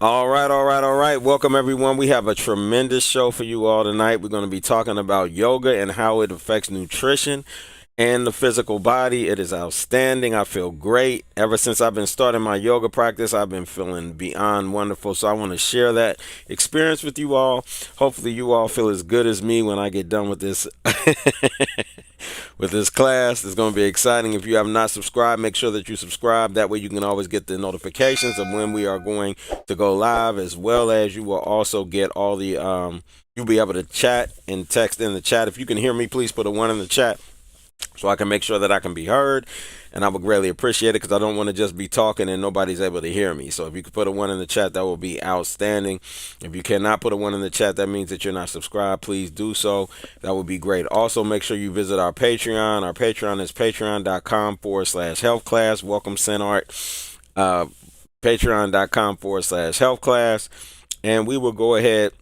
All right. Welcome, everyone. We have a tremendous show for you all tonight. We're going to be talking about yoga and how it affects nutrition and the physical body. It is outstanding. I feel great. Ever since I've been starting my yoga practice, I've been feeling beyond wonderful. So I want to share that experience with you all. Hopefully, you all feel as good as me when I get done with this. With this class. It's going to be exciting. If you have not subscribed, make sure that you subscribe. That way you can always get the notifications of when we are going to go live, as well as you will also get all the you'll be able to chat and text in the chat. If you can hear me, please put a 1 in the chat so I can make sure that I can be heard, and I would greatly appreciate it, because I don't want to just be talking and nobody's able to hear me. So if you could put a 1 in the chat, that will be outstanding. If you cannot put a 1 in the chat, that means that you're not subscribed. Please do so. That would be great. Also, make sure you visit our Patreon. Our Patreon is patreon.com/health class. Welcome, Senart. Patreon.com/health class. And we will go ahead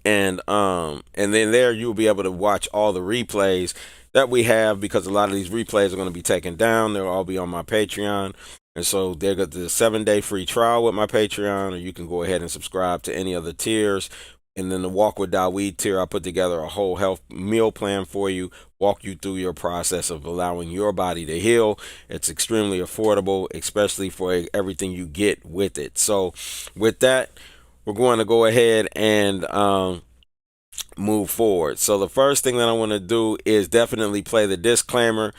and then there you'll be able to watch all the replays that we have, because a lot of these replays are going to be taken down. They'll all be on my Patreon. And so they got the 7-day free trial with my Patreon, or you can go ahead and subscribe to any of the tiers. And then the Walk with Daweed tier, I put together a whole health meal plan for you, walk you through your process of allowing your body to heal. It's extremely affordable, especially for everything you get with it. So with that, we're going to go ahead and move forward. So the first thing that I want to do is definitely play the disclaimer,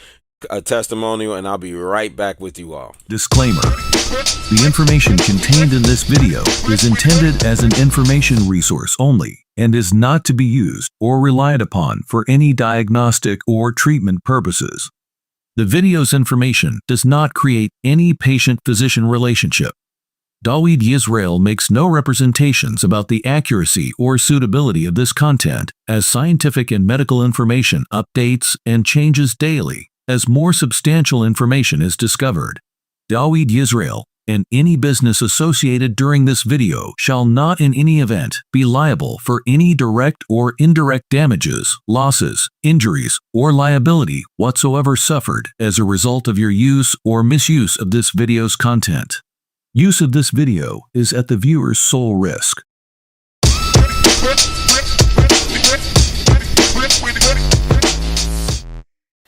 a testimonial, and I'll be right back with you all. Disclaimer. The information contained in this video is intended as an information resource only and is not to be used or relied upon for any diagnostic or treatment purposes. The video's information does not create any patient-physician relationship. Daweed Yisrael makes no representations about the accuracy or suitability of this content, as scientific and medical information updates and changes daily as more substantial information is discovered. Daweed Yisrael and any business associated during this video shall not in any event be liable for any direct or indirect damages, losses, injuries, or liability whatsoever suffered as a result of your use or misuse of this video's content. Use of this video is at the viewer's sole risk.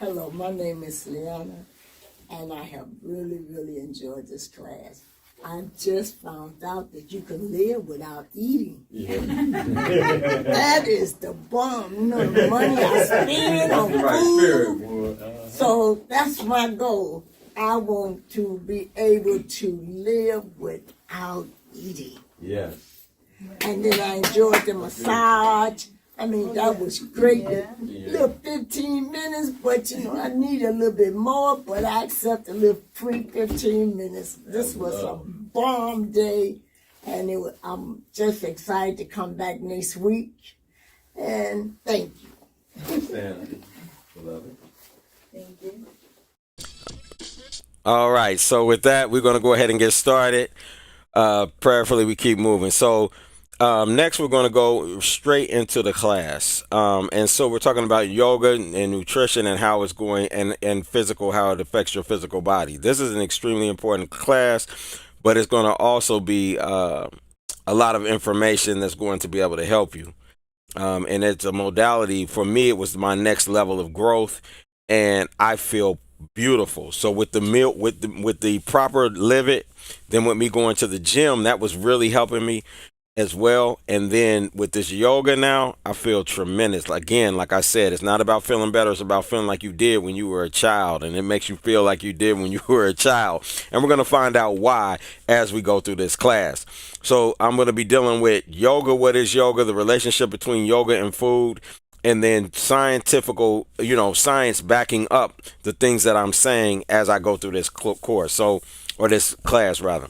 Hello, my name is Liana, and I have really enjoyed this class. I just found out that you can live without eating. Yeah. That is the bomb. You know, the money I spend on food. So that's my goal. I want to be able to live without eating. Yes. And then I enjoyed the massage. I mean, that was great. Little 15 minutes, but you know, I need a little bit more, but I accept a little free 15 minutes. This was a bomb day, and I'm just excited to come back next week. And thank you. Thank you. All right, so with that, we're going to go ahead and get started. Prayerfully, we keep moving. So next, we're going to go straight into the class. And so we're talking about yoga and nutrition and how it's going, and physical, how it affects your physical body. This is an extremely important class, but it's going to also be a lot of information that's going to be able to help you. And it's a modality. For me, it was my next level of growth, and I feel beautiful. So with the meal, with the proper live it, then with me going to the gym, that was really helping me as well. And then with this yoga now, I feel tremendous. Again, like I said, it's not about feeling better. It's about feeling like you did when you were a child, and it makes you feel like you did when you were a child. And we're going to find out why as we go through this class. So I'm going to be dealing with yoga. What is yoga? The relationship between yoga and food. And then science backing up the things that I'm saying as I go through this course. Or this class rather.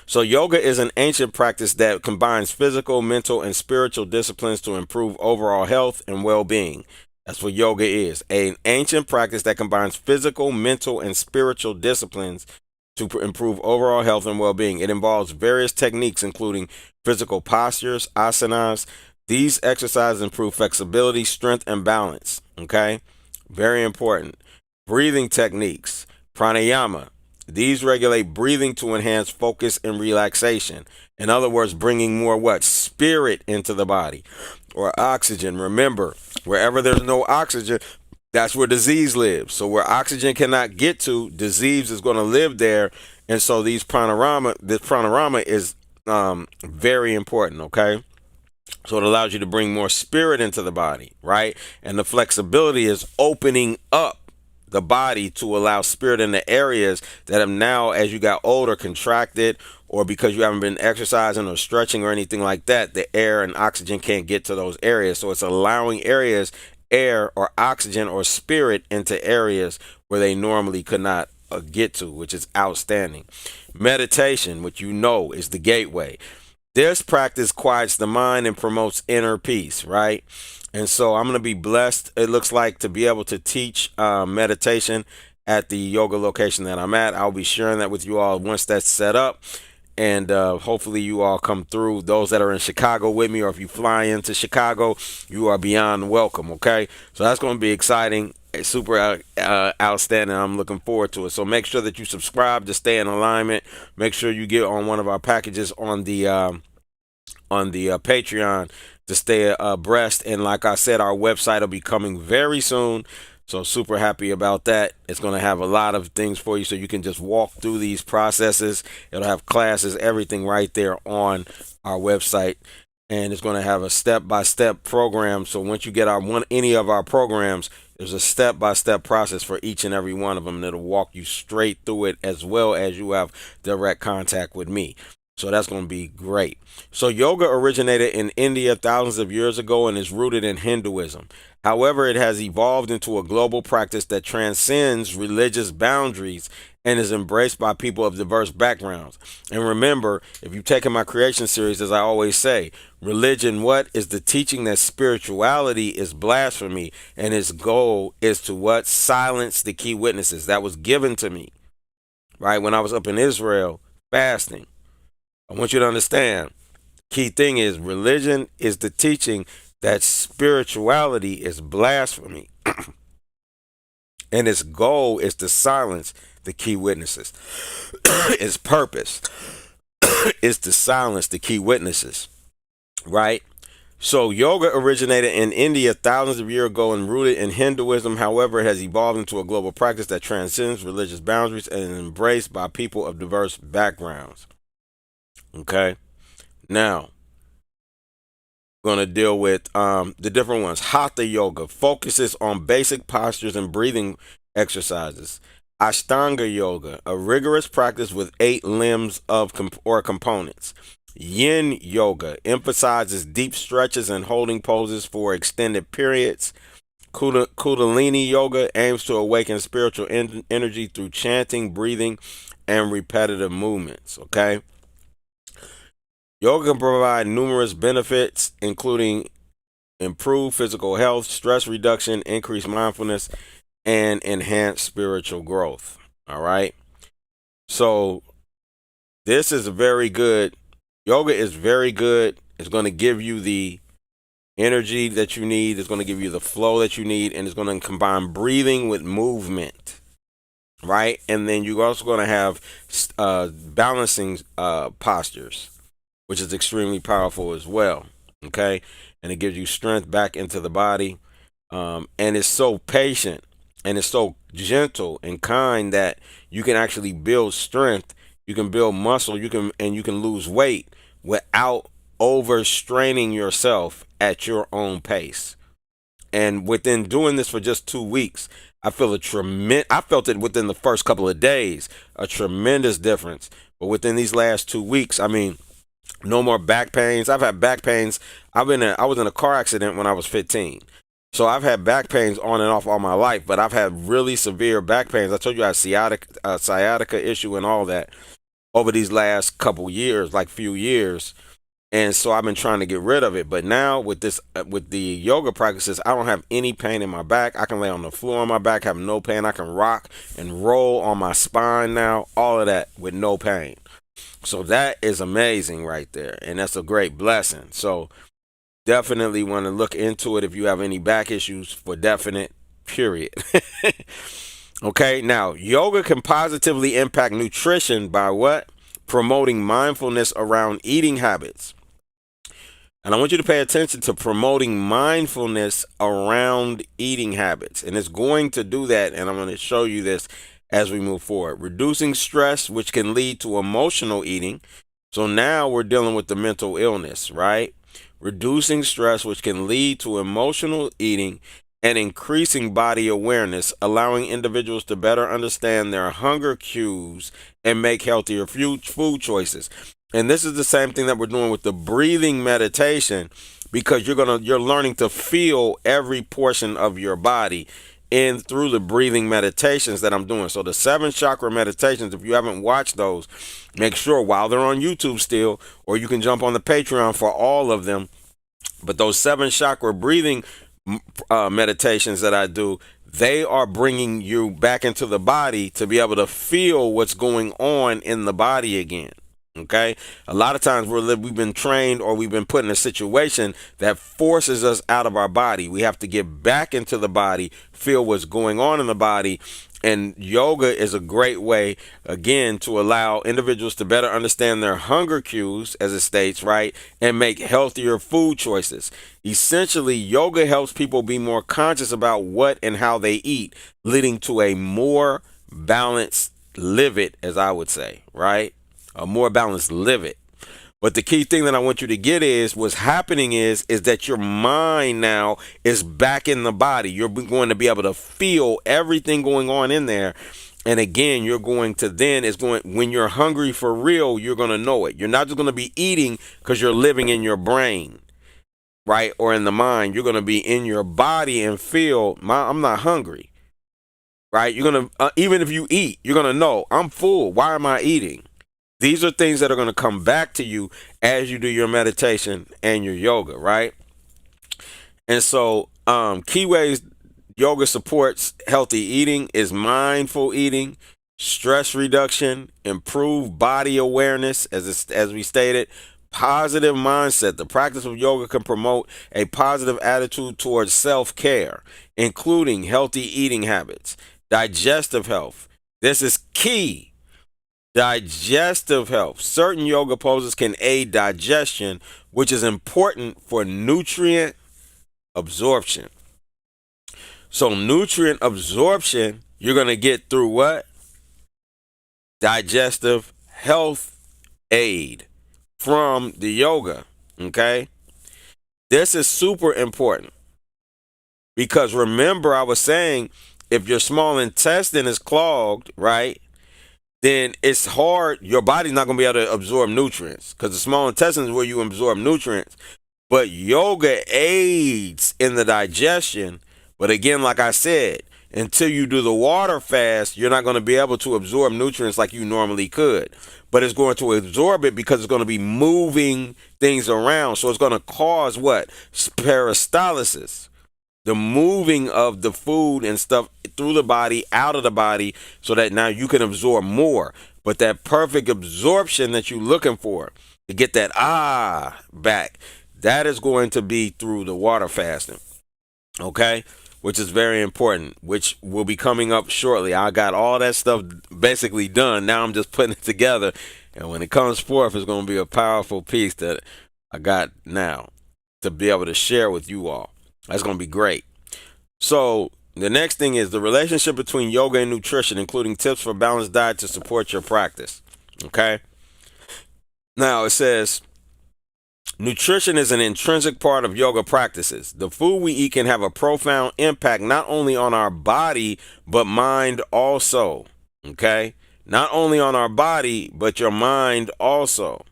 So yoga is an ancient practice that combines physical, mental, and spiritual disciplines to improve overall health and well-being. That's what yoga is. An ancient practice that combines physical, mental, and spiritual disciplines to improve overall health and well-being. It involves various techniques, including physical postures, asanas. These exercises improve flexibility, strength, and balance. Okay? Very important. Breathing techniques, pranayama, These regulate breathing to enhance focus and relaxation. In other words, bringing more what? Spirit into the body, or oxygen. Remember, wherever there's no oxygen, that's where disease lives. So where oxygen cannot get to, disease is going to live there. And so this pranarama is very important, okay? So it allows you to bring more spirit into the body, right? And the flexibility is opening up the body to allow spirit in the areas that have now, as you got older, contracted, or because you haven't been exercising or stretching or anything like that, the air and oxygen can't get to those areas. So it's allowing air or oxygen or spirit into areas where they normally could not get to, which is outstanding. Meditation, which you know is the gateway. This practice quiets the mind and promotes inner peace, right? And so I'm going to be blessed, it looks like, to be able to teach meditation at the yoga location that I'm at. I'll be sharing that with you all once that's set up. And hopefully you all come through. Those that are in Chicago with me, or if you fly into Chicago, you are beyond welcome, okay? So that's going to be exciting. It's super outstanding. I'm looking forward to it. So make sure that you subscribe to stay in alignment. Make sure you get on one of our packages on the Patreon to stay abreast. And like I said, our website will be coming very soon. So super happy about that. It's going to have a lot of things for you so you can just walk through these processes. It'll have classes, everything right there on our website. And it's going to have a step-by-step program. So once you get any of our programs, there's a step-by-step process for each and every one of them that'll walk you straight through it, as well as you have direct contact with me. So that's going to be great. So yoga originated in India thousands of years ago and is rooted in Hinduism. However, it has evolved into a global practice that transcends religious boundaries and is embraced by people of diverse backgrounds. And remember, if you've taken my creation series, as I always say, religion, what is the teaching that spirituality is blasphemy, and its goal is to what? Silence the key witnesses. That was given to me, right? When I was up in Israel fasting. I want you to understand, key thing is religion is the teaching that spirituality is blasphemy. And its goal is to silence the key witnesses. Its purpose is to silence the key witnesses, right? So yoga originated in India thousands of years ago and rooted in Hinduism. However, it has evolved into a global practice that transcends religious boundaries and is embraced by people of diverse backgrounds. Okay, now we're going to deal with the different ones. Hatha yoga focuses on basic postures and breathing exercises. Ashtanga yoga, a rigorous practice with 8 limbs or components. Yin yoga emphasizes deep stretches and holding poses for extended periods. Kundalini yoga aims to awaken spiritual energy through chanting, breathing, and repetitive movements. Okay. Yoga can provide numerous benefits, including improved physical health, stress reduction, increased mindfulness, and enhanced spiritual growth. All right. So this is very good. Yoga is very good. It's going to give you the energy that you need. It's going to give you the flow that you need. And it's going to combine breathing with movement. Right. And then you're also going to have balancing postures, which is extremely powerful as well. Okay. And it gives you strength back into the body. And it's so patient and it's so gentle and kind that you can actually build strength. You can build muscle. You can lose weight without overstraining yourself at your own pace. And within doing this for just 2 weeks, I felt it within the first couple of days, a tremendous difference. But within these last 2 weeks, I mean, no more back pains. I've had back pains. I was in a car accident when I was 15. So I've had back pains on and off all my life, but I've had really severe back pains. I told you I had sciatica issue and all that over these last couple years, like few years. And so I've been trying to get rid of it. But now with the yoga practices, I don't have any pain in my back. I can lay on the floor on my back, have no pain. I can rock and roll on my spine now, all of that with no pain. So that is amazing right there. And that's a great blessing. So definitely want to look into it if you have any back issues, for definite, period. Okay, now yoga can positively impact nutrition by what? Promoting mindfulness around eating habits. And I want you to pay attention to promoting mindfulness around eating habits. And it's going to do that. And I'm going to show you this as we move forward. Reducing stress, which can lead to emotional eating. So now we're dealing with the mental illness, right? Reducing stress, which can lead to emotional eating, and increasing body awareness, allowing individuals to better understand their hunger cues and make healthier food choices. And this is the same thing that we're doing with the breathing meditation, because you're learning to feel every portion of your body in through the breathing meditations that I'm doing. So the 7 chakra meditations, if you haven't watched those, make sure while they're on YouTube still, or you can jump on the Patreon for all of them. But those 7 chakra breathing meditations that I do, they are bringing you back into the body to be able to feel what's going on in the body again. Okay, a lot of times we've been trained, or we've been put in a situation that forces us out of our body. We have to get back into the body, feel what's going on in the body. And yoga is a great way, again, to allow individuals to better understand their hunger cues, as it states, right, and make healthier food choices. Essentially, yoga helps people be more conscious about what and how they eat, leading to a more balanced live it, as I would say, right? A more balanced live it. But the key thing that I want you to get is what's happening is that your mind now is back in the body. You're going to be able to feel everything going on in there. And again, you're going to when you're hungry for real, you're going to know it. You're not just going to be eating because you're living in your brain, right? Or in the mind. You're going to be in your body and feel, I'm not hungry, right? You're going to, even if you eat, you're going to know I'm full. Why am I eating? These are things that are going to come back to you as you do your meditation and your yoga, right? And so, key ways yoga supports healthy eating is mindful eating, stress reduction, improved body awareness, as we stated, positive mindset. The practice of yoga can promote a positive attitude towards self-care, including healthy eating habits, digestive health. This is key. Digestive health. Certain yoga poses can aid digestion, which is important for nutrient absorption. So nutrient absorption, you're going to get through what? Digestive health aid from the yoga. Okay? This is super important, because remember I was saying, if your small intestine is clogged, right, then it's hard. Your body's not going to be able to absorb nutrients, because the small intestine is where you absorb nutrients. But yoga aids in the digestion. But again, like I said, until you do the water fast, you're not going to be able to absorb nutrients like you normally could. But it's going to absorb it because it's going to be moving things around. So it's going to cause what? Peristalsis. The moving of the food and stuff through the body, out of the body, so that now you can absorb more. But that perfect absorption that you're looking for, to get that back, that is going to be through the water fasting. Okay? Which is very important, which will be coming up shortly. I got all that stuff basically done. Now I'm just putting it together. And when it comes forth, it's going to be a powerful piece that I got now to be able to share with you all. That's going to be great. So the next thing is the relationship between yoga and nutrition, including tips for balanced diet to support your practice. Okay. Now it says, nutrition is an intrinsic part of yoga practices. The food we eat can have a profound impact not only on our body, but mind also. Okay. Not only on our body, but your mind also.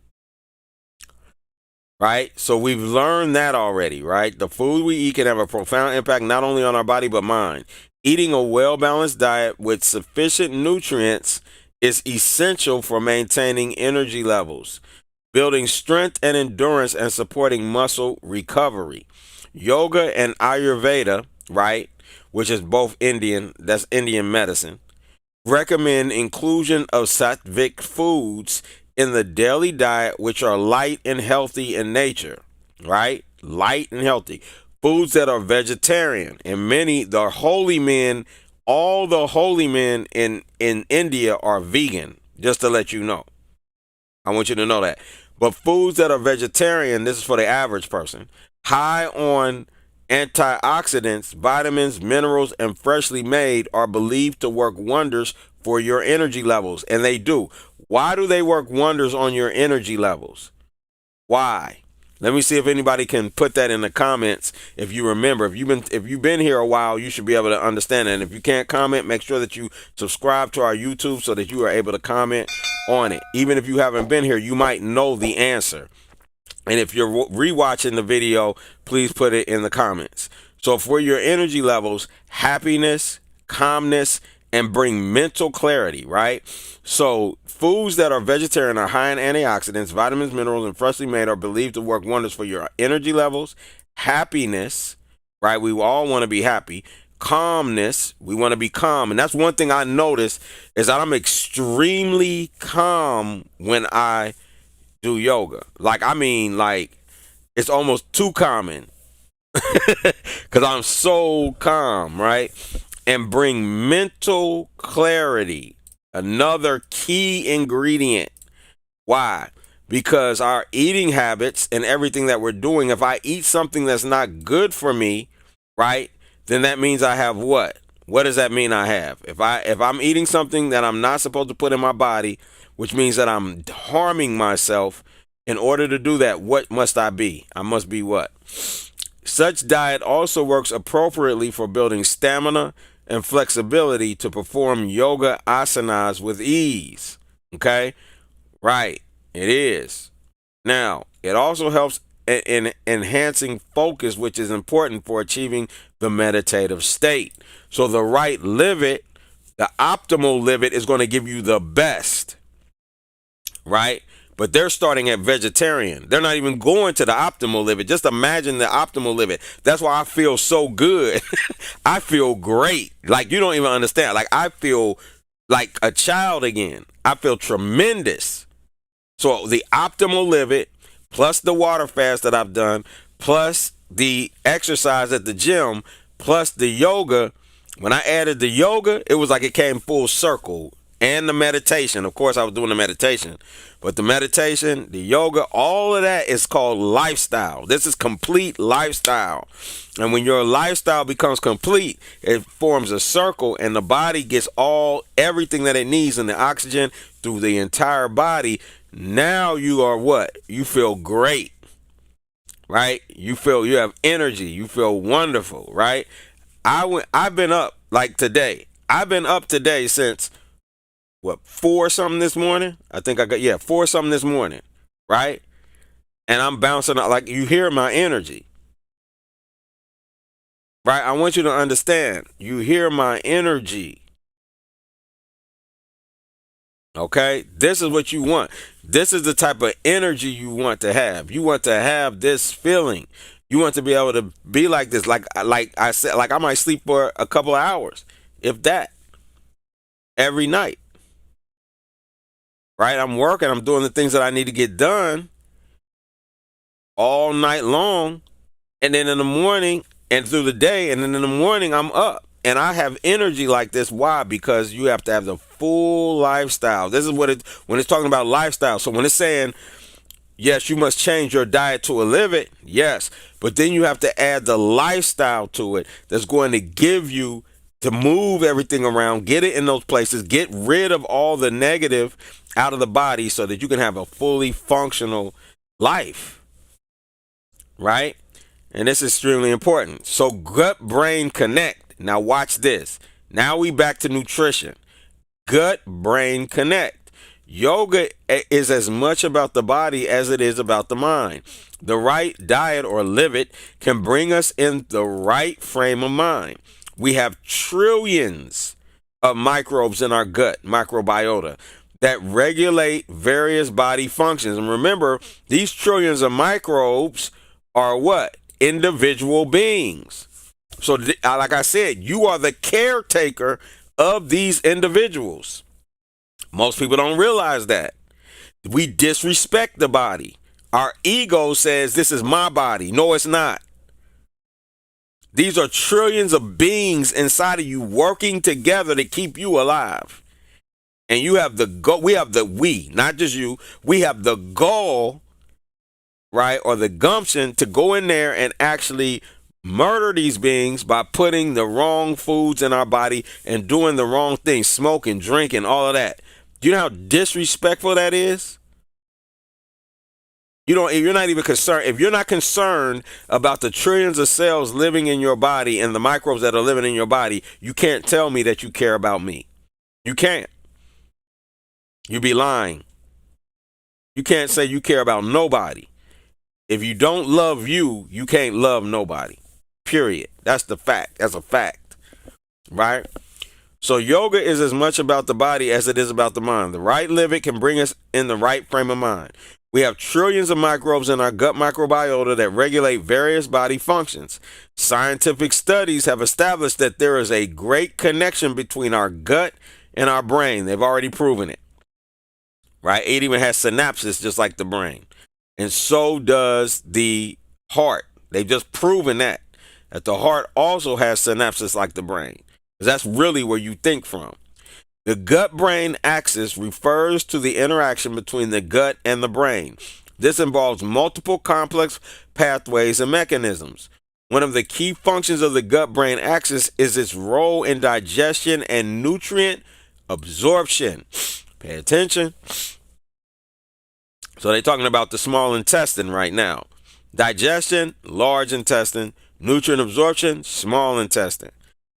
Right? So we've learned that already, right? The food we eat can have a profound impact not only on our body, but mind. Eating a well-balanced diet with sufficient nutrients is essential for maintaining energy levels, building strength and endurance, and supporting muscle recovery. Yoga and Ayurveda, right, which is both Indian, that's Indian medicine, recommend inclusion of sattvic foods in the daily diet, which are light and healthy in nature, right? Light and healthy. Foods that are vegetarian. And many, the holy men all the holy men in India are vegan, just to let you know. I want you to know that. But foods that are vegetarian, this is for the average person, high on antioxidants, vitamins, minerals, and freshly made are believed to work wonders for your energy levels. And they do. Why do they work wonders on your energy levels? Why? Let me see if anybody can put that in the comments. If you remember, if you've been here a while, you should be able to understand it. And if you can't comment, make sure that you subscribe to our YouTube so that you are able to comment on it. Even if you haven't been here, you might know the answer. And if you're rewatching the video, please put it in the comments. So for your energy levels, happiness, calmness, and bring mental clarity, right? So foods that are vegetarian are high in antioxidants, vitamins, minerals, and freshly made are believed to work wonders for your energy levels, happiness, right? We all want to be happy. Calmness, we want to be calm. And that's one thing I noticed is that I'm extremely calm when I do yoga. Like it's almost too common because I'm so calm, right? And bring mental clarity. Another key ingredient. Why? Because our eating habits and everything that we're doing, if I eat something that's not good for me, right, then that means I have what? What does that mean I have? If I'm eating something that I'm not supposed to put in my body, which means that I'm harming myself, in order to do that, what must I be? I must be what? Such diet also works appropriately for building stamina and flexibility to perform yoga asanas with ease. Okay? Right. It is. Now, it also helps in enhancing focus, which is important for achieving the meditative state. So the right livet, the optimal livet is going to give you the best. Right? But they're starting at vegetarian. They're not even going to the optimal livet. Just imagine the optimal livet. That's why I feel so good. I feel great. Like you don't even understand. Like I feel like a child again. I feel tremendous. So the optimal livet plus the water fast that I've done plus the exercise at the gym plus the yoga. When I added the yoga, it was like it came full circle. And the meditation. Of course, I was doing the meditation. But the meditation, the yoga, all of that is called lifestyle. This is complete lifestyle. And when your lifestyle becomes complete, it forms a circle and the body gets everything that it needs in the oxygen through the entire body. Now you are what? You feel great. Right? You have energy. You feel wonderful. Right? I've been up like today. I've been up today since 4 something this morning? I think 4 something this morning, right? And I'm bouncing out, like you hear my energy, right? I want you to understand, you hear my energy, okay? This is what you want. This is the type of energy you want to have. You want to have this feeling. You want to be able to be like this, like I said, like I might sleep for a couple of hours, if that, every night. Right? I'm working. I'm doing the things that I need to get done all night long. And then in the morning and through the day. And then in the morning, I'm up. And I have energy like this. Why? Because you have to have the full lifestyle. This is when it's talking about lifestyle. So when it's saying, yes, you must change your diet to a livet. Yes. But then you have to add the lifestyle to it that's going to give you to move everything around, get it in those places, get rid of all the negative out of the body so that you can have a fully functional life, right? And this is extremely important. So gut-brain connect. Now watch this. Now we back to nutrition. Gut-brain connect. Yoga is as much about the body as it is about the mind. The right diet or livet can bring us in the right frame of mind. We have trillions of microbes in our gut, microbiota, that regulate various body functions. And remember, these trillions of microbes are what? Individual beings. So like I said, you are the caretaker of these individuals. Most people don't realize that. We disrespect the body. Our ego says, this is my body. No, it's not. These are trillions of beings inside of you working together to keep you alive. And you have not just you, we have the gall, right, or the gumption to go in there and actually murder these beings by putting the wrong foods in our body and doing the wrong things, smoking, drinking, all of that. Do you know how disrespectful that is? You're not even concerned. If you're not concerned about the trillions of cells living in your body and the microbes that are living in your body, you can't tell me that you care about me. You can't. You be lying. You can't say you care about nobody. If you don't love you, you can't love nobody. Period. That's the fact. That's a fact. Right? So yoga is as much about the body as it is about the mind. The right liver can bring us in the right frame of mind. We have trillions of microbes in our gut microbiota that regulate various body functions. Scientific studies have established that there is a great connection between our gut and our brain. They've already proven it. Right? It even has synapses just like the brain. And so does the heart. They've just proven that the heart also has synapses like the brain. Because that's really where you think from. The gut-brain axis refers to the interaction between the gut and the brain. This involves multiple complex pathways and mechanisms. One of the key functions of the gut-brain axis is its role in digestion and nutrient absorption. Pay attention. So they're talking about the small intestine right now. Digestion, large intestine. Nutrient absorption, small intestine.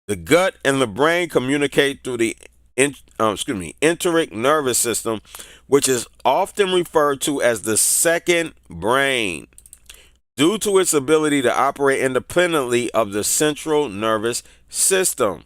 The gut and the brain communicate through the enteric nervous system, which is often referred to as the second brain, due to its ability to operate independently of the central nervous system.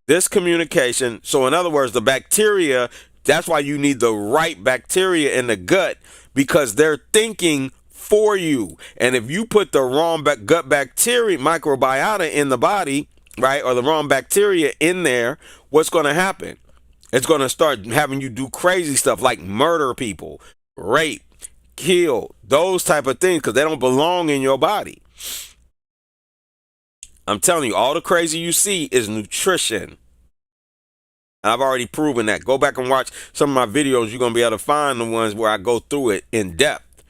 This communication, so in other words, the bacteria, that's why you need the right bacteria in the gut, because they're thinking for you. And if you put the wrong gut bacteria, microbiota in the body, right, or the wrong bacteria in there, what's going to happen? It's going to start having you do crazy stuff like murder people, rape, kill, those type of things, because they don't belong in your body. I'm telling you, all the crazy you see is nutrition. And I've already proven that. Go back and watch some of my videos. You're going to be able to find the ones where I go through it in depth,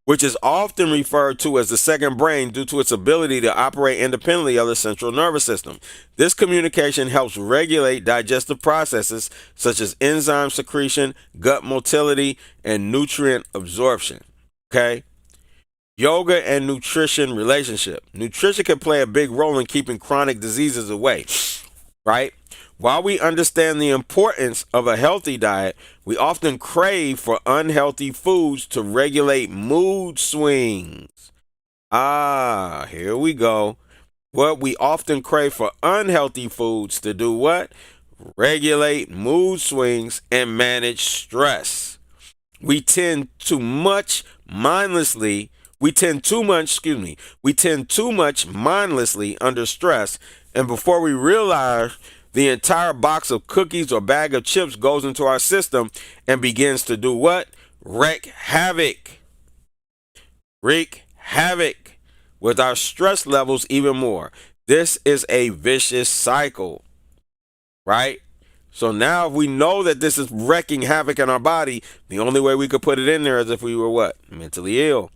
which is often referred to as the second brain due to its ability to operate independently of the central nervous system. This communication helps regulate digestive processes such as enzyme secretion, gut motility, and nutrient absorption. Okay? Yoga and nutrition relationship. Nutrition can play a big role in keeping chronic diseases away, right? While we understand the importance of a healthy diet, we often crave for unhealthy foods to regulate mood swings. Here we go. What we often crave for unhealthy foods to do what? Regulate mood swings and manage stress. We tend too much mindlessly under stress, and before we realize, the entire box of cookies or bag of chips goes into our system and begins to do what? Wreak havoc with our stress levels even more. This is a vicious cycle, right? So now if we know that this is wreaking havoc in our body, the only way we could put it in there is if we were what? Mentally ill.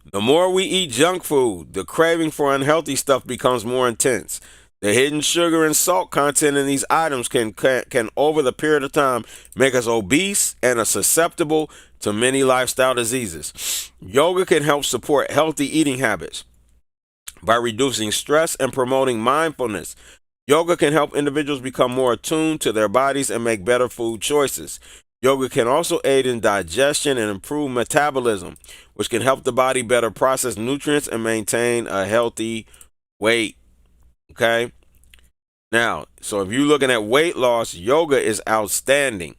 The more we eat junk food, the craving for unhealthy stuff becomes more intense. The hidden sugar and salt content in these items can over the period of time make us obese and are susceptible to many lifestyle diseases. Yoga can help support healthy eating habits by reducing stress and promoting mindfulness. Yoga can help individuals become more attuned to their bodies and make better food choices. Yoga can also aid in digestion and improve metabolism, which can help the body better process nutrients and maintain a healthy weight. Okay. Now, so if you're looking at weight loss, yoga is outstanding.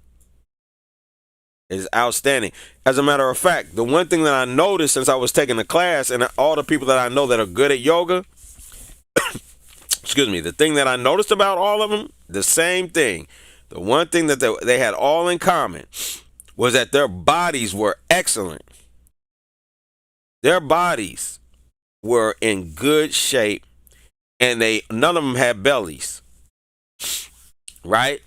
It's outstanding. As a matter of fact, the one thing that I noticed since I was taking the class, and all the people that I know that are good at yoga, the thing that I noticed about all of them, the same thing. The one thing that they had all in common was that their bodies were excellent. Their bodies were in good shape. and none of them had bellies, right?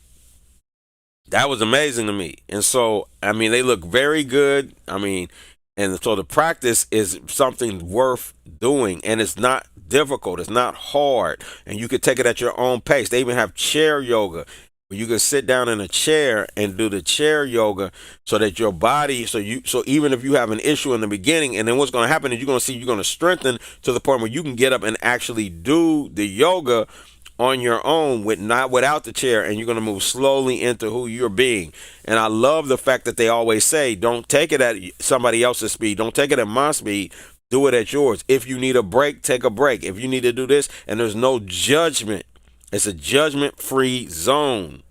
That was amazing to me. And so, I mean, they look very good. I mean, and so the practice is something worth doing, and it's not difficult. It's not hard, and you can take it at your own pace. They even have chair yoga where you can sit down in a chair and do the chair yoga, so that your body, so even if you have an issue in the beginning, and then what's going to happen is you're going to strengthen to the point where you can get up and actually do the yoga on your own, without the chair, and you're going to move slowly into who you're being. And I love the fact that they always say, don't take it at somebody else's speed, don't take it at my speed, do it at yours. If you need a break, take a break. If you need to do this, and there's no judgment, it's a judgment free zone.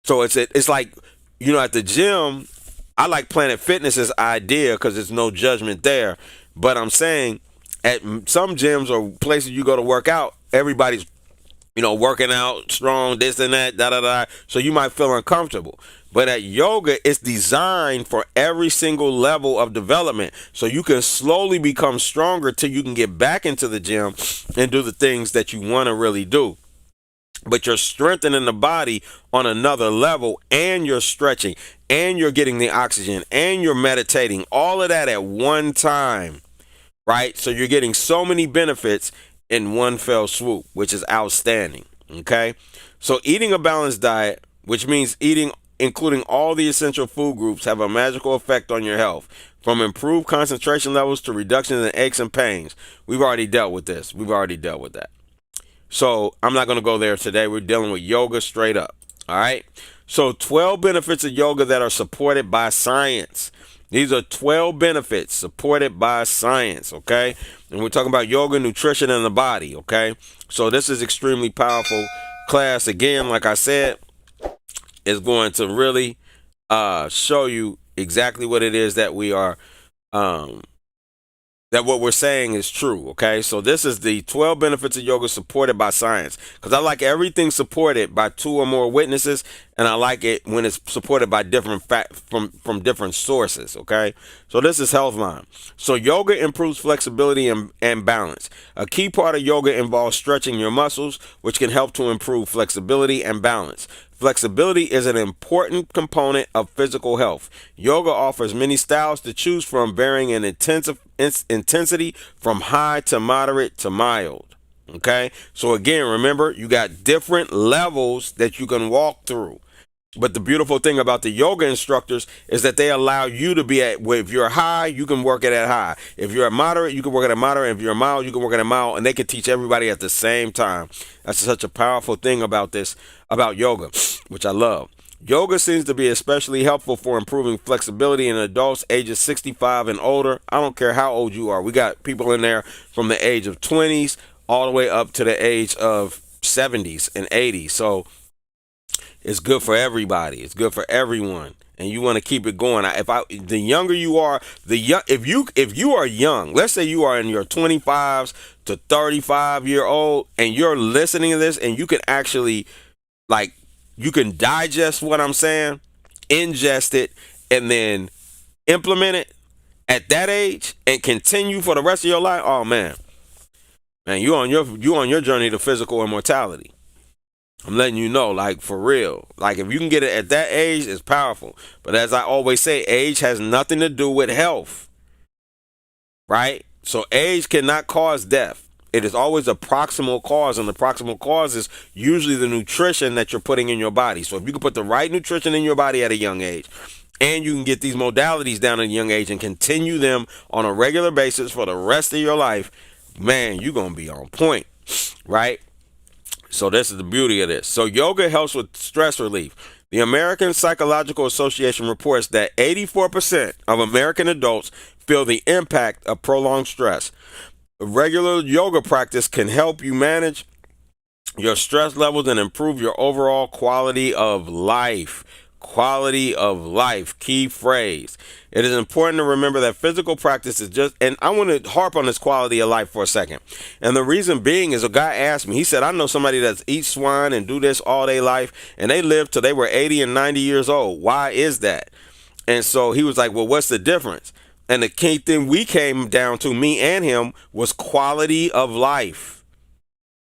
So it's like, at the gym, I like Planet Fitness's idea because there's no judgment there. But I'm saying at some gyms or places you go to work out, everybody's working out strong, this and that, da da da. So you might feel uncomfortable. But at yoga, it's designed for every single level of development. So you can slowly become stronger till you can get back into the gym and do the things that you want to really do. But you're strengthening the body on another level, and you're stretching, and you're getting the oxygen, and you're meditating, all of that at one time, right? So you're getting so many benefits in one fell swoop, which is outstanding. Okay, so eating a balanced diet, which means eating including all the essential food groups, have a magical effect on your health, from improved concentration levels to reduction in aches and pains. We've already dealt with this. We've already dealt with that. So I'm not going to go there today. We're dealing with yoga straight up. All right. So 12 benefits of yoga that are supported by science. These are 12 benefits supported by science, okay? And we're talking about yoga, nutrition, and the body, okay? So this is extremely powerful class. Again, like I said, is going to really show you exactly what it is that we are, that what we're saying is true, okay? So this is the 12 benefits of yoga supported by science, because I like everything supported by 2 or more witnesses, and I like it when it's supported by different from different sources, okay? So this is Healthline. So yoga improves flexibility and balance. A key part of yoga involves stretching your muscles, which can help to improve flexibility and balance. Flexibility is an important component of physical health. Yoga offers many styles to choose from, varying in intensity from high to moderate to mild. Okay? So again, remember, you got different levels that you can walk through. But the beautiful thing about the yoga instructors is that they allow you to be at, if you're high, you can work it at high. If you're at moderate, you can work it at moderate. If you're mild, you can work it at mild. And they can teach everybody at the same time. That's such a powerful thing about yoga, which I love. Yoga seems to be especially helpful for improving flexibility in adults ages 65 and older. I don't care how old you are. We got people in there from the age of 20s all the way up to the age of 70s and 80s. So it's good for everybody. It's good for everyone, and you want to keep it going. The younger you are, if you are young, let's say you are in your 25s to 35-year-old, and you're listening to this, and you can actually, you can digest what I'm saying, ingest it, and then implement it at that age, and continue for the rest of your life. Oh man, you on your journey to physical immortality. I'm letting you know, for real. If you can get it at that age, it's powerful. But as I always say, age has nothing to do with health. Right? So age cannot cause death. It is always a proximal cause, and the proximal cause is usually the nutrition that you're putting in your body. So if you can put the right nutrition in your body at a young age, and you can get these modalities down at a young age and continue them on a regular basis for the rest of your life, man, you're going to be on point. Right? So this is the beauty of this. So yoga helps with stress relief. The American Psychological Association reports that 84% of American adults feel the impact of prolonged stress. A regular yoga practice can help you manage your stress levels and improve your overall quality of life. Quality of life, key phrase. It is important to remember that physical practice is just, and I want to harp on this quality of life for a second. And the reason being is, a guy asked me, he said, I know somebody that eats swine and do this all day life, and they live till they were 80 and 90 years old. Why is that? And so he was like, well, what's the difference? And the key thing we came down to, me and him, was quality of life.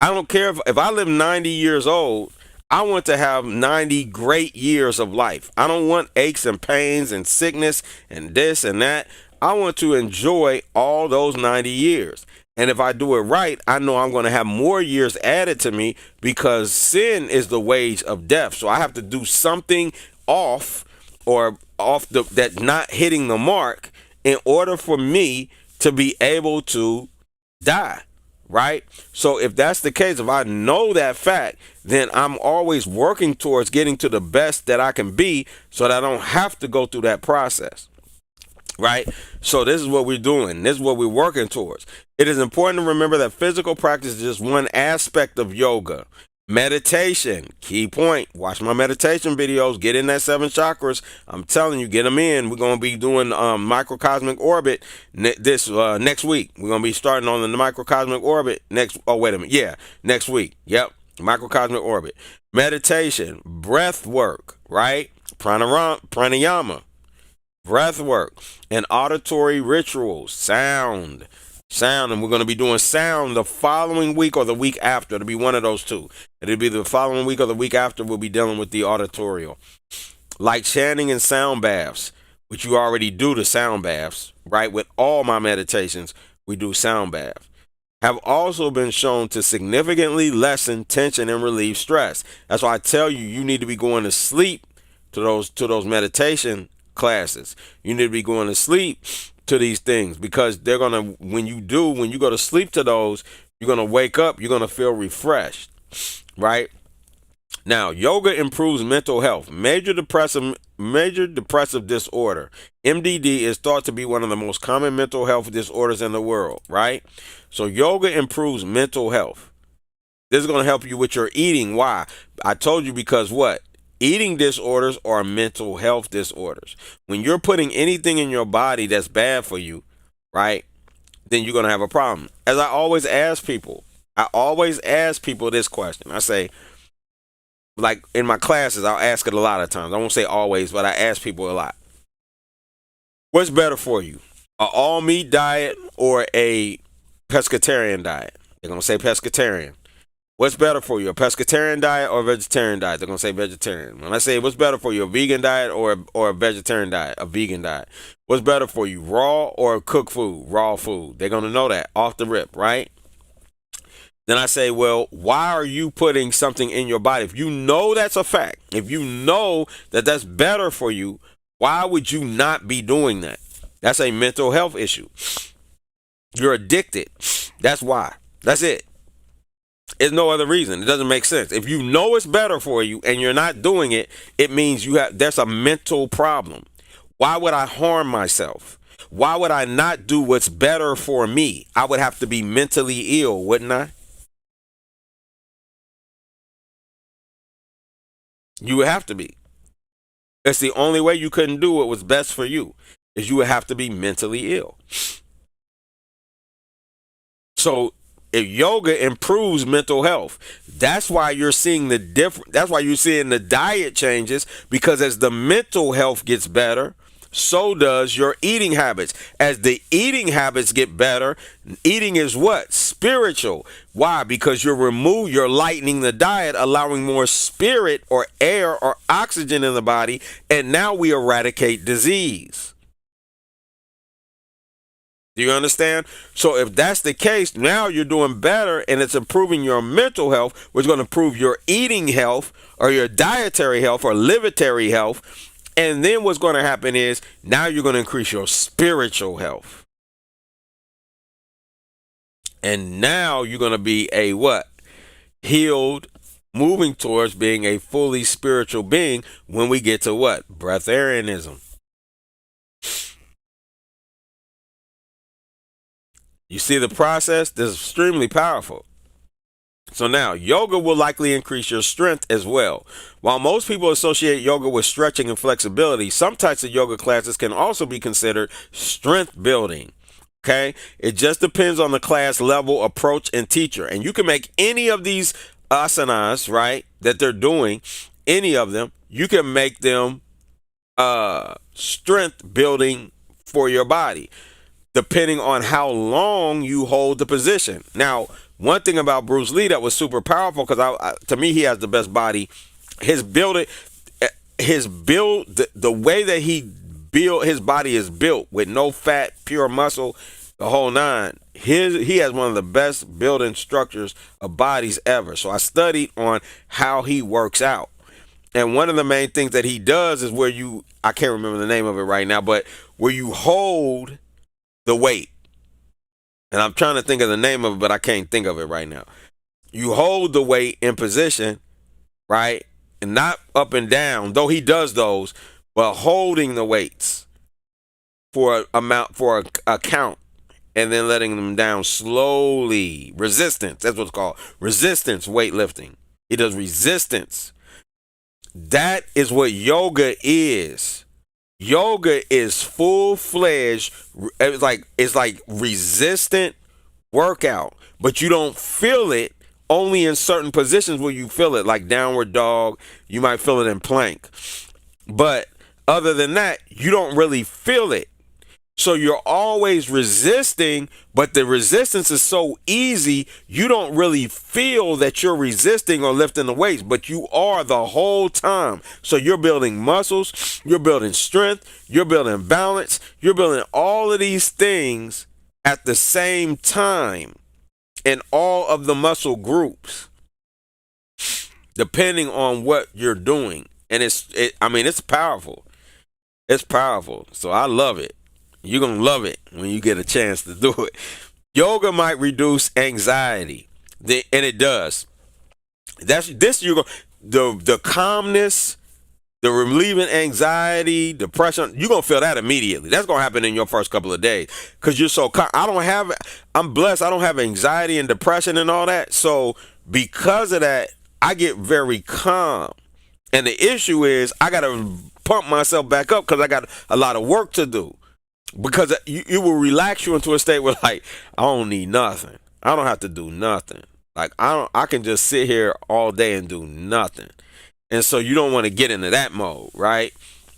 I don't care if I live 90 years old, I want to have 90 great years of life. I don't want aches and pains and sickness and this and that. I want to enjoy all those 90 years. And if I do it right, I know I'm going to have more years added to me, because sin is the wage of death. So I have to do something off that not hitting the mark in order for me to be able to die. Right? So if that's the case, if I know that fact, then I'm always working towards getting to the best that I can be, so that I don't have to go through that process. Right? So this is what we're doing. This is what we're working towards. It is important to remember that physical practice is just one aspect of yoga. Meditation, key point. Watch my meditation videos. Get in that 7 chakras. I'm telling you, get them in. We're going to be doing microcosmic orbit next week. We're going to be starting on the microcosmic orbit next week. Yep, microcosmic orbit. Meditation, breath work, right? Pranayama, breath work, and auditory rituals, sound, and we're going to be doing sound the following week or the week after. It'll be one of those two. It'll be the following week or the week after. We'll be dealing with the auditorial, like chanting and sound baths, which you already do the sound baths, right? With all my meditations, we do sound baths. Have also been shown to significantly lessen tension and relieve stress. That's why I tell you, you need to be going to sleep to those meditation classes. You need to be going to sleep to these things, because they're going to, when you go to sleep to those, you're going to wake up, you're going to feel refreshed, right? Now, yoga improves mental health. Major depressive disorder, MDD, is thought to be one of the most common mental health disorders in the world, right? So yoga improves mental health. This is going to help you with your eating. Why? I told you, because what? Eating disorders are mental health disorders. When you're putting anything in your body that's bad for you, right, then you're going to have a problem. As I always ask people this question. I say, like in my classes, I'll ask it a lot of times. I won't say always, but I ask people a lot. What's better for you? An all meat diet or a pescatarian diet? They're going to say pescatarian. What's better for you, a pescatarian diet or a vegetarian diet? They're going to say vegetarian. When I say what's better for you, a vegan diet or a vegetarian diet, a vegan diet. What's better for you, raw or cooked food, raw food? They're going to know that off the rip, right? Then I say, well, why are you putting something in your body? If you know that's a fact, if you know that that's better for you, why would you not be doing that? That's a mental health issue. You're addicted. That's why. That's it. It's no other reason. It doesn't make sense. If you know it's better for you and you're not doing it, it means there's a mental problem. Why would I harm myself? Why would I not do what's better for me? I would have to be mentally ill, wouldn't I? You would have to be. It's the only way you couldn't do what was best for you, is you would have to be mentally ill. So if yoga improves mental health, that's why you're seeing that's why you're seeing the diet changes, because as the mental health gets better, so does your eating habits. As the eating habits get better, eating is what? Spiritual. Why? Because you're lightening the diet, allowing more spirit or air or oxygen in the body, and now we eradicate disease. Do you understand? So if that's the case, now you're doing better and it's improving your mental health, which is going to improve your eating health or your dietary health or livitary health. And then what's going to happen is now you're going to increase your spiritual health. And now you're going to be a what? Healed, moving towards being a fully spiritual being when we get to what? Breatharianism. You see the process? This is extremely powerful. So now, yoga will likely increase your strength as well. While most people associate yoga with stretching and flexibility, some types of yoga classes can also be considered strength building. Okay? It just depends on the class level, approach, and teacher. And you can make any of these asanas, right, that they're doing, any of them, you can make them strength building for your body, depending on how long you hold the position. Now, one thing about Bruce Lee that was super powerful, because to me he has the best body. His build, the way that he built his body is built with no fat, pure muscle, the whole nine. He has one of the best building structures of bodies ever. So I studied on how he works out. And one of the main things that he does is where I can't remember the name of it right now, but where you hold the weight. And I'm trying to think of the name of it, but I can't think of it right now. You hold the weight in position, right? And not up and down, though he does those, but holding the weights for a count, and then letting them down slowly. Resistance, that's what it's called. Resistance weightlifting. He does resistance. That is what yoga is. Yoga is full-fledged. It's like resistant workout, but you don't feel it only in certain positions where you feel it, like downward dog. You might feel it in plank, but other than that, you don't really feel it. So you're always resisting, but the resistance is so easy, you don't really feel that you're resisting or lifting the weights, but you are the whole time. So you're building muscles, you're building strength, you're building balance, you're building all of these things at the same time in all of the muscle groups, depending on what you're doing. And it's powerful. It's powerful. So I love it. You're going to love it when you get a chance to do it. Yoga might reduce anxiety, and it does. The calmness, the relieving anxiety, depression, you're going to feel that immediately. That's going to happen in your first couple of days because you're so calm. I'm blessed. I don't have anxiety and depression and all that. So because of that, I get very calm. And the issue is I got to pump myself back up because I got a lot of work to do. Because it will relax you into a state where, like, I don't need nothing. I don't have to do nothing. Like, I can just sit here all day and do nothing. And so you don't want to get into that mode, right?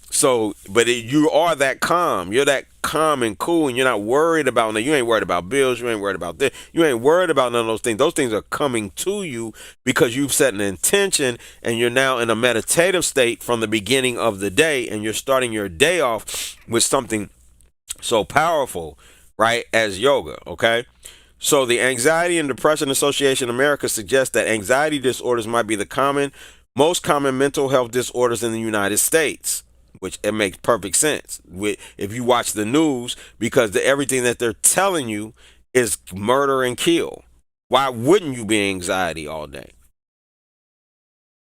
So, but you are that calm. You're that calm and cool, and you're not worried about you ain't worried about bills. You ain't worried about this. You ain't worried about none of those things. Those things are coming to you because you've set an intention, and you're now in a meditative state from the beginning of the day, and you're starting your day off with something so powerful, right, as yoga, okay? So the Anxiety and Depression Association of America suggests that anxiety disorders might be the most common mental health disorders in the United States, which it makes perfect sense if you watch the news, because everything that they're telling you is murder and kill. Why wouldn't you be anxiety all day,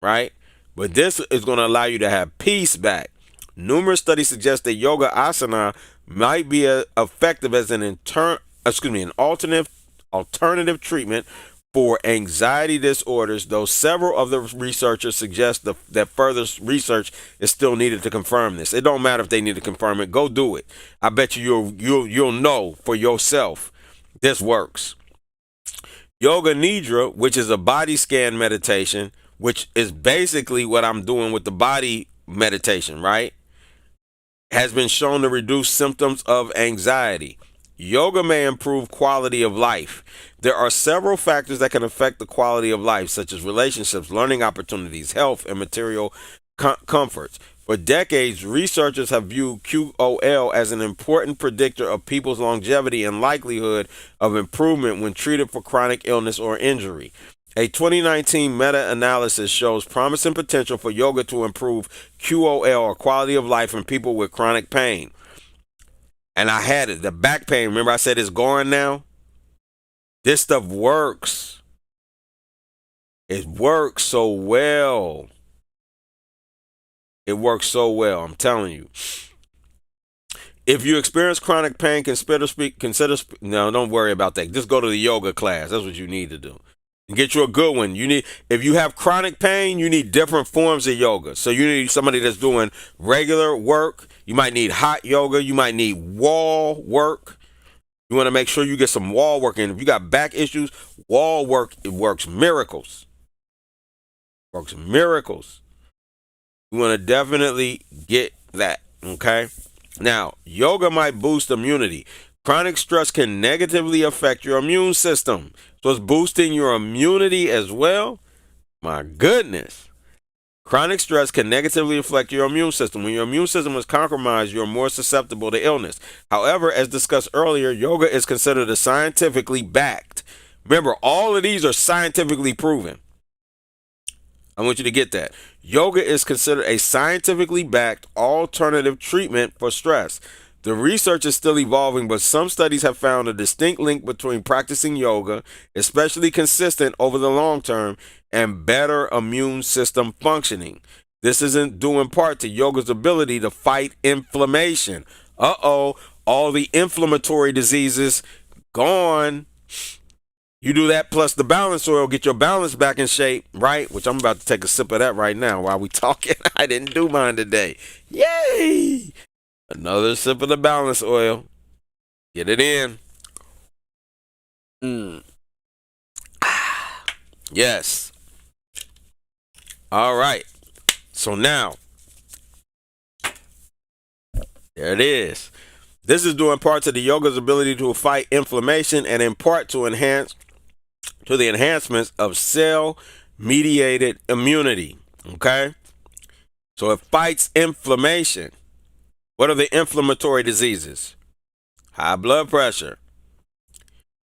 right? But this is going to allow you to have peace back. Numerous studies suggest that yoga asana might be effective as an alternative treatment for anxiety disorders, though several of the researchers suggest that further research is still needed to confirm this. It don't matter if they need to confirm it. Go do it. I bet you'll know for yourself this works. Yoga Nidra, which is a body scan meditation, which is basically what I'm doing with the body meditation, right? Has been shown to reduce symptoms of anxiety. Yoga may improve quality of life. There are several factors that can affect the quality of life, such as relationships, learning opportunities, health, and material comforts. For decades, researchers have viewed QOL as an important predictor of people's longevity and likelihood of improvement when treated for chronic illness or injury. A 2019 meta-analysis shows promising potential for yoga to improve QOL, or quality of life, in people with chronic pain. And I had it, the back pain. Remember I said it's gone now? This stuff works. It works so well. It works so well, I'm telling you. If you experience chronic pain, no, don't worry about that. Just go to the yoga class. That's what you need to do. And get you a good one. If you have chronic pain, you need different forms of yoga. So you need somebody that's doing regular work. You might need hot yoga. You might need wall work. You want to make sure you get some wall work in. If you got back issues, wall work, it works miracles. Works miracles. You want to definitely get that, okay? Now, yoga might boost immunity. Chronic stress can negatively affect your immune system. So it's boosting your immunity as well. My goodness. Chronic stress can negatively affect your immune system. When your immune system is compromised, you're more susceptible to illness. However, as discussed earlier, yoga is considered a scientifically backed. Remember, all of these are scientifically proven. I want you to get that. Yoga is considered a scientifically backed alternative treatment for stress. The research is still evolving, but some studies have found a distinct link between practicing yoga, especially consistent over the long term, and better immune system functioning. This isn't due in part to yoga's ability to fight inflammation. All the inflammatory diseases gone. You do that plus the balance oil, get your balance back in shape, right? Which I'm about to take a sip of that right now while we talking. I didn't do mine today. Yay! Another sip of the balance oil. Get it in. Yes. All right. So now, there it is. This is due in part to the yoga's ability to fight inflammation and in part to the enhancements of cell-mediated immunity. Okay? So it fights inflammation. What are the inflammatory diseases? High blood pressure.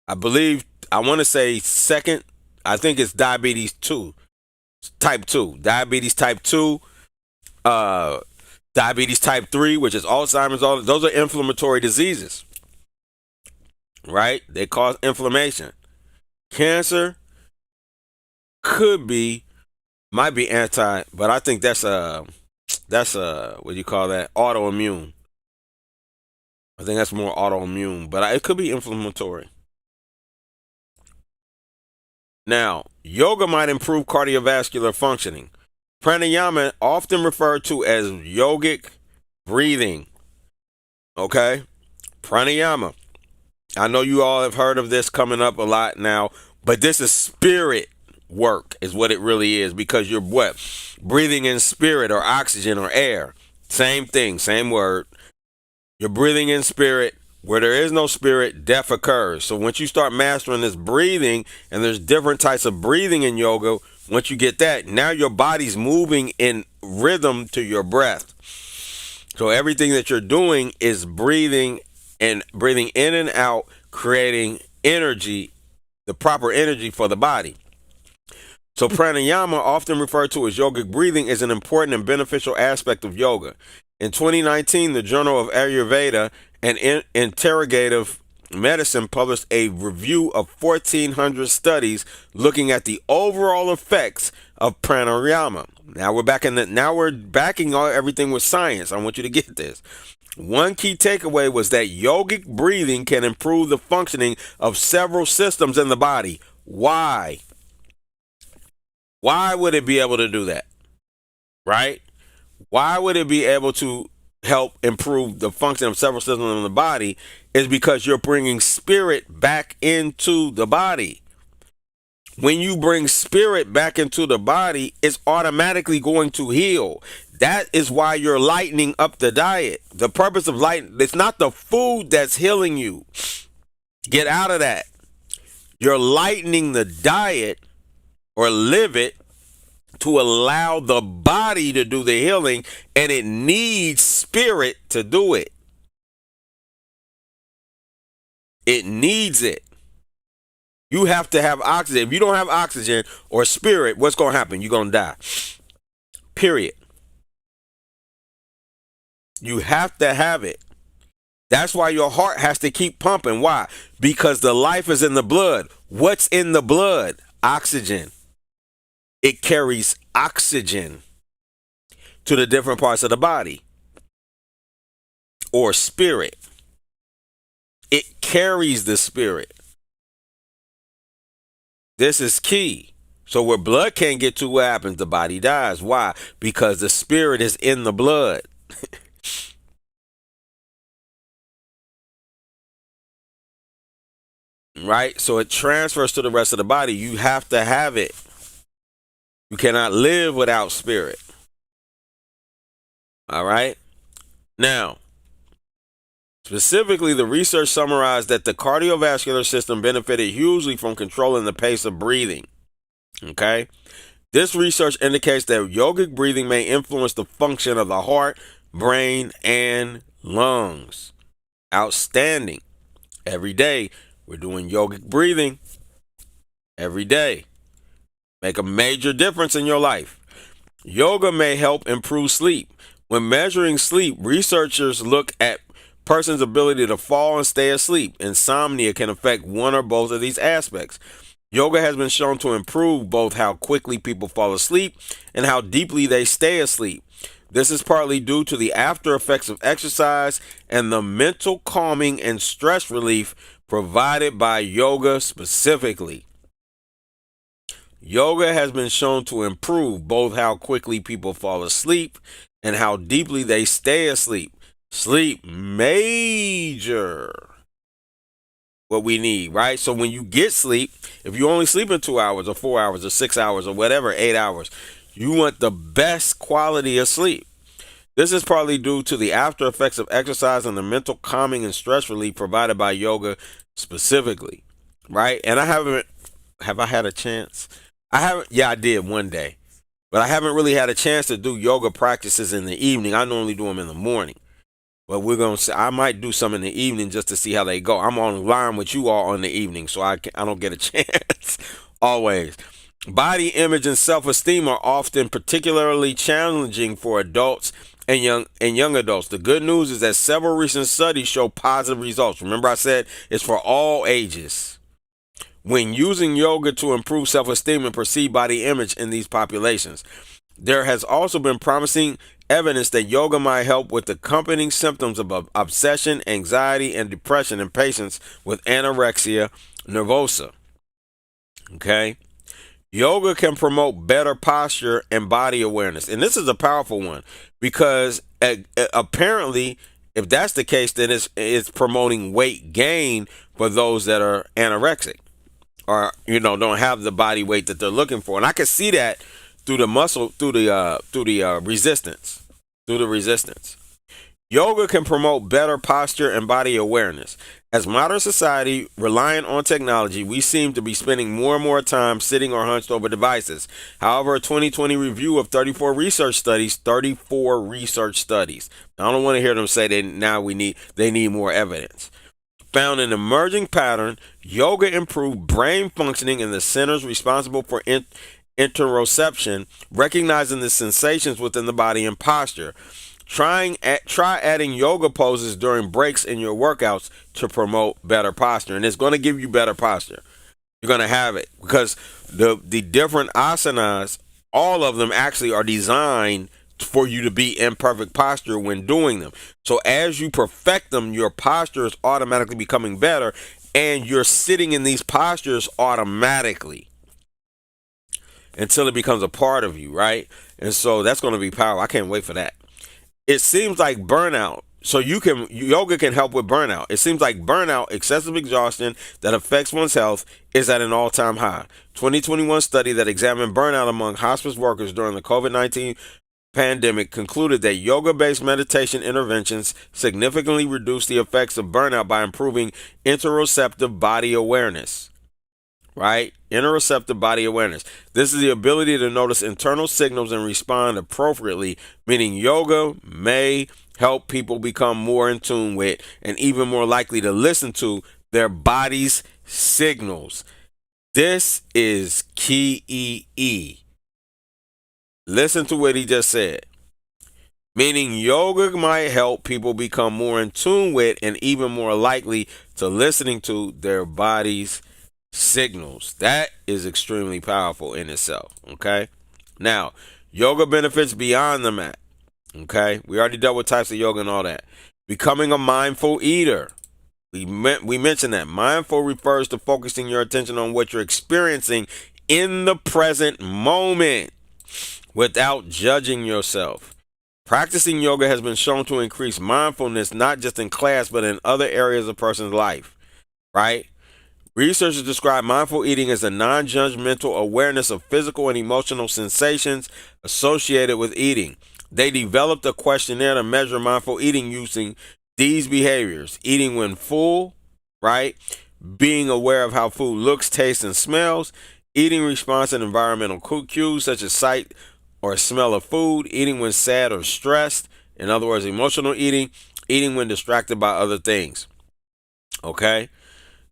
I want to say second, I think it's diabetes type 2. Diabetes type 2, diabetes type 3, which is Alzheimer's, all those are inflammatory diseases. Right? They cause inflammation. Cancer might be but I think that's what do you call that? Autoimmune. I think that's more autoimmune, but it could be inflammatory. Now, yoga might improve cardiovascular functioning. Pranayama, often referred to as yogic breathing. Okay? Pranayama. I know you all have heard of this coming up a lot now, but this is spirit work is what it really is, because you're what? Breathing in spirit or oxygen or air. Same thing, same word. You're breathing in spirit. Where there is no spirit, death occurs. So once you start mastering this breathing, and there's different types of breathing in yoga, once you get that, now your body's moving in rhythm to your breath. So everything that you're doing is breathing in and out, creating energy, the proper energy for the body. So pranayama, often referred to as yogic breathing, is an important and beneficial aspect of yoga. In 2019, the Journal of Ayurveda and Integrative Medicine published a review of 1,400 studies looking at the overall effects of pranayama. Now we're backing everything with science. I want you to get this. One key takeaway was that yogic breathing can improve the functioning of several systems in the body. Why? Why would it be able to do that? Right? Why would it be able to help improve the function of several systems in the body? Is because you're bringing spirit back into the body. When you bring spirit back into the body, it's automatically going to heal. That is why you're lightening up the diet. The purpose of it's not the food that's healing you. Get out of that. You're lightening the diet or live it to allow the body to do the healing, and it needs spirit to do it. It needs it. You have to have oxygen. If you don't have oxygen or spirit, what's going to happen? You're going to die. Period. You have to have it. That's why your heart has to keep pumping. Why? Because the life is in the blood. What's in the blood? Oxygen. It carries oxygen to the different parts of the body, or spirit. It carries the spirit. This is key. So where blood can't get to, what happens? The body dies. Why? Because the spirit is in the blood. Right? So it transfers to the rest of the body. You have to have it. You cannot live without spirit. All right? Now, Specifically, the research summarized that the cardiovascular system benefited hugely from controlling the pace of breathing. Okay? This research indicates that yogic breathing may influence the function of the heart, brain, and lungs. Outstanding. Every day, we're doing yogic breathing. Every day. Make a major difference in your life. Yoga may help improve sleep. When measuring sleep, researchers look at person's ability to fall and stay asleep. Insomnia can affect one or both of these aspects. Yoga has been shown to improve both how quickly people fall asleep and how deeply they stay asleep. This is partly due to the after effects of exercise and the mental calming and stress relief provided by yoga specifically. Yoga has been shown to improve both how quickly people fall asleep and how deeply they stay asleep. Sleep major. What we need, right? So when you get sleep, if you only sleep in 2 hours or 4 hours or 6 hours or whatever, 8 hours, you want the best quality of sleep. This is partly due to the after effects of exercise and the mental calming and stress relief provided by yoga specifically, right? And have I had a chance? I did one day, but I haven't really had a chance to do yoga practices in the evening. I normally do them in the morning, but I might do some in the evening just to see how they go. I'm online with you all on the evening, so I don't get a chance always. Body image and self-esteem are often particularly challenging for adults and young adults. The good news is that several recent studies show positive results. Remember I said it's for all ages. When using yoga to improve self-esteem and perceived body image in these populations. There has also been promising evidence that yoga might help with accompanying symptoms of obsession, anxiety, and depression in patients with anorexia nervosa. Okay? Yoga can promote better posture and body awareness. And this is a powerful one because apparently, if that's the case, then it's promoting weight gain for those that are anorexic or, don't have the body weight that they're looking for. And I can see that through the resistance. Yoga can promote better posture and body awareness. As modern society reliant on technology, we seem to be spending more and more time sitting or hunched over devices. However, a 2020 review of 34 research studies, I don't want to hear them say they need more evidence, found an emerging pattern. Yoga improved brain functioning in the centers responsible for interoception, recognizing the sensations within the body and posture. Try adding yoga poses during breaks in your workouts to promote better posture, and it's going to give you better posture. You're going to have it because the different asanas, all of them actually are designed for you to be in perfect posture when doing them. So as you perfect them, your posture is automatically becoming better, and you're sitting in these postures automatically until it becomes a part of you, right? And so that's going to be powerful. I can't wait for that. It seems like burnout. So yoga can help with burnout. It seems like burnout, excessive exhaustion that affects one's health, is at an all-time high. 2021 study that examined burnout among hospice workers during the COVID-19 pandemic concluded that yoga-based meditation interventions significantly reduce the effects of burnout by improving interoceptive body awareness. Right? Interoceptive body awareness. This is the ability to notice internal signals and respond appropriately, meaning yoga may help people become more in tune with and even more likely to listen to their body's signals. This is key. Listen to what he just said. Meaning yoga might help people become more in tune with and even more likely to listening to their body's signals. That is extremely powerful in itself. Okay. Now, yoga benefits beyond the mat. Okay. We already dealt with types of yoga and all that. Becoming a mindful eater. We mentioned that. Mindful refers to focusing your attention on what you're experiencing in the present moment without judging yourself. Practicing yoga has been shown to increase mindfulness not just in class but in other areas of a person's life. Right? Researchers describe mindful eating as a non-judgmental awareness of physical and emotional sensations associated with eating. They developed a questionnaire to measure mindful eating using these behaviors: eating when full, right? Being aware of how food looks, tastes, and smells, eating response and environmental cues such as sight or smell of food, eating when sad or stressed, in other words, emotional eating, eating when distracted by other things. Okay?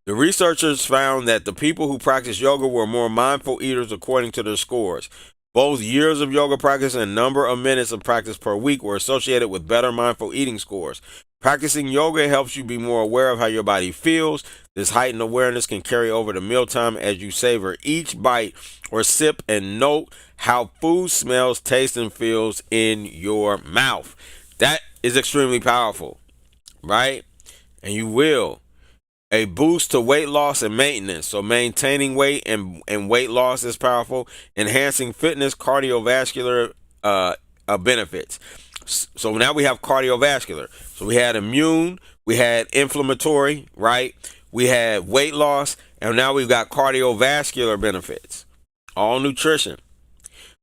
The researchers found that the people who practiced yoga were more mindful eaters according to their scores. Both years of yoga practice and number of minutes of practice per week were associated with better mindful eating scores. Practicing yoga helps you be more aware of how your body feels. This heightened awareness can carry over to mealtime as you savor each bite or sip and note how food smells, tastes, and feels in your mouth. That is extremely powerful, right? And you will. A boost to weight loss and maintenance. So maintaining weight and weight loss is powerful. Enhancing fitness, cardiovascular benefits. So now we have cardiovascular. So we had immune, we had inflammatory, right? We had weight loss, and now we've got cardiovascular benefits. All nutrition.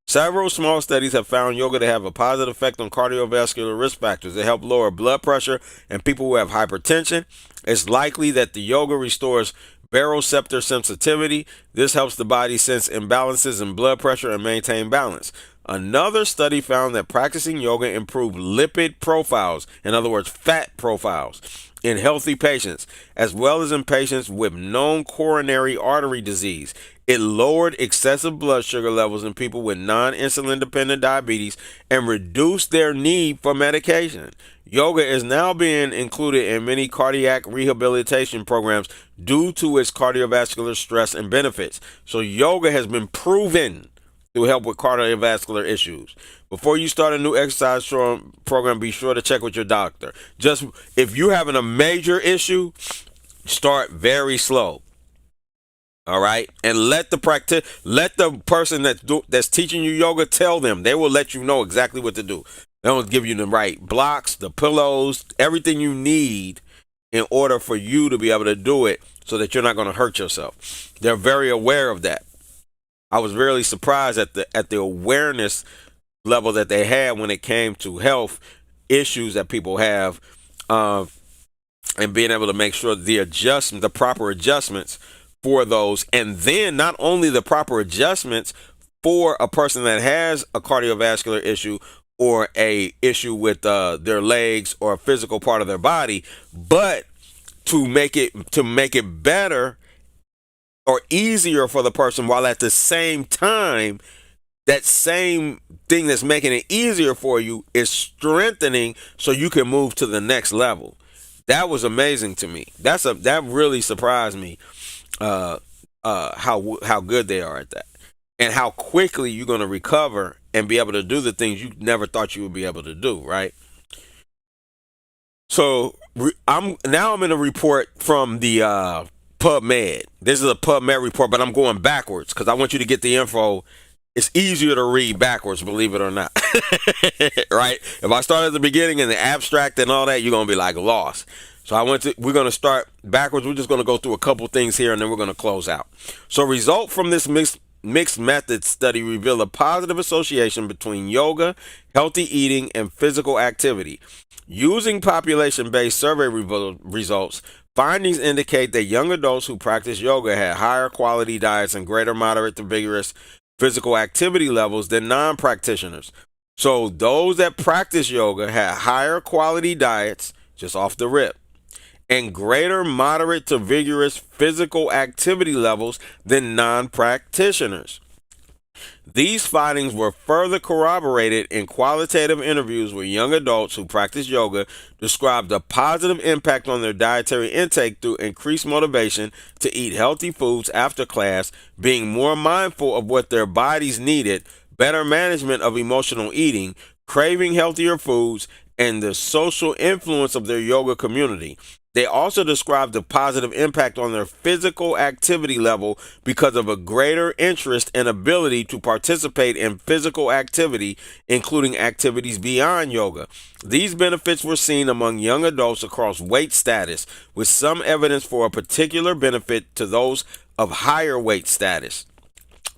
Several small studies have found yoga to have a positive effect on cardiovascular risk factors. They help lower blood pressure in people who have hypertension. It's likely that the yoga restores baroreceptor sensitivity. This helps the body sense imbalances in blood pressure and maintain balance. Another study found that practicing yoga improved lipid profiles, in other words, fat profiles, in healthy patients, as well as in patients with known coronary artery disease. It lowered excessive blood sugar levels in people with non-insulin dependent diabetes and reduced their need for medication. Yoga is now being included in many cardiac rehabilitation programs due to its cardiovascular stress and benefits. So yoga has been proven to help with cardiovascular issues. Before you start a new exercise program, be sure to check with your doctor. Just if you're having a major issue, start very slow. All right, and let the person that's teaching you yoga tell them. They will let you know exactly what to do. They'll give you the right blocks, the pillows, everything you need in order for you to be able to do it, so that you're not going to hurt yourself. They're very aware of that. I was really surprised at the awareness level that they had when it came to health issues that people have, and being able to make sure the proper adjustments for those, and then not only the proper adjustments for a person that has a cardiovascular issue or a issue with their legs or a physical part of their body, but to make it better or easier for the person, while at the same time that same thing that's making it easier for you is strengthening so you can move to the next level. That was amazing to me. That really surprised me. How good they are at that, and how quickly you're going to recover and be able to do the things you never thought you would be able to do, right? So I'm in a report from the PubMed. This is a PubMed report, but I'm going backwards because I want you to get the info. It's easier to read backwards, believe it or not. Right? If I start at the beginning and the abstract and all that, you're going to be like lost. So we're going to start backwards. We're just going to go through a couple things here, and then we're going to close out. So result from this mixed method study revealed a positive association between yoga, healthy eating, and physical activity. Using population-based survey results, findings indicate that young adults who practice yoga had higher quality diets and greater moderate to vigorous physical activity levels than non-practitioners. So those that practice yoga had higher quality diets, just off the rip, and greater moderate to vigorous physical activity levels than non-practitioners. These findings were further corroborated in qualitative interviews with young adults who practice yoga, described a positive impact on their dietary intake through increased motivation to eat healthy foods after class, being more mindful of what their bodies needed, better management of emotional eating, craving healthier foods, and the social influence of their yoga community. They also described the positive impact on their physical activity level because of a greater interest and ability to participate in physical activity, including activities beyond yoga. These benefits were seen among young adults across weight status, with some evidence for a particular benefit to those of higher weight status.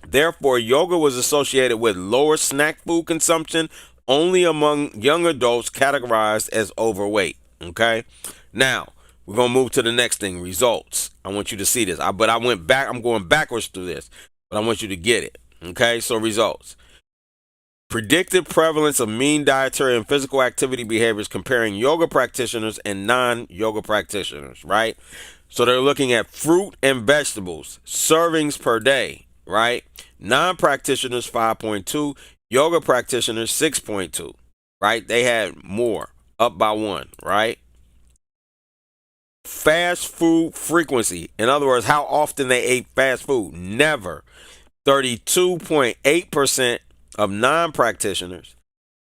Therefore, yoga was associated with lower snack food consumption only among young adults categorized as overweight. Okay. Now we're gonna move to the next thing. Results. I want you to see this. But I went back. I'm going backwards through this, but I want you to get it. Okay. So results. Predicted prevalence of mean dietary and physical activity behaviors comparing yoga practitioners and non-yoga practitioners, right? So they're looking at fruit and vegetables, servings per day, right? Non-practitioners 5.2, yoga practitioners 6.2, right? They had more, up by 1, right? Fast food frequency, in other words, how often they ate fast food, never. 32.8% of non-practitioners,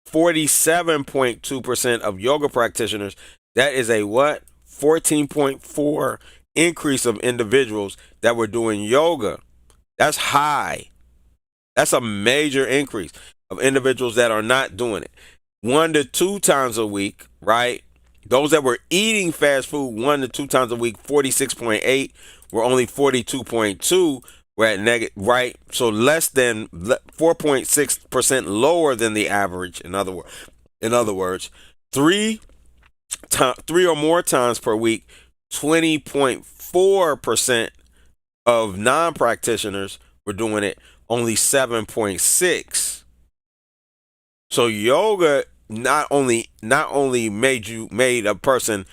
47.2% of yoga practitioners. That is a what? 14.4 increase of individuals that were doing yoga. That's high. That's a major increase of individuals that are not doing it. 1 to 2 times a week, right? Those that were eating fast food 1 to 2 times a week, 46.8, were only 42.2. We're at negative, right? So less than 4.6% lower than the average. In other words, three or more times per week, 20.4% of non-practitioners were doing it. Only 7.6. So yoga not only made a person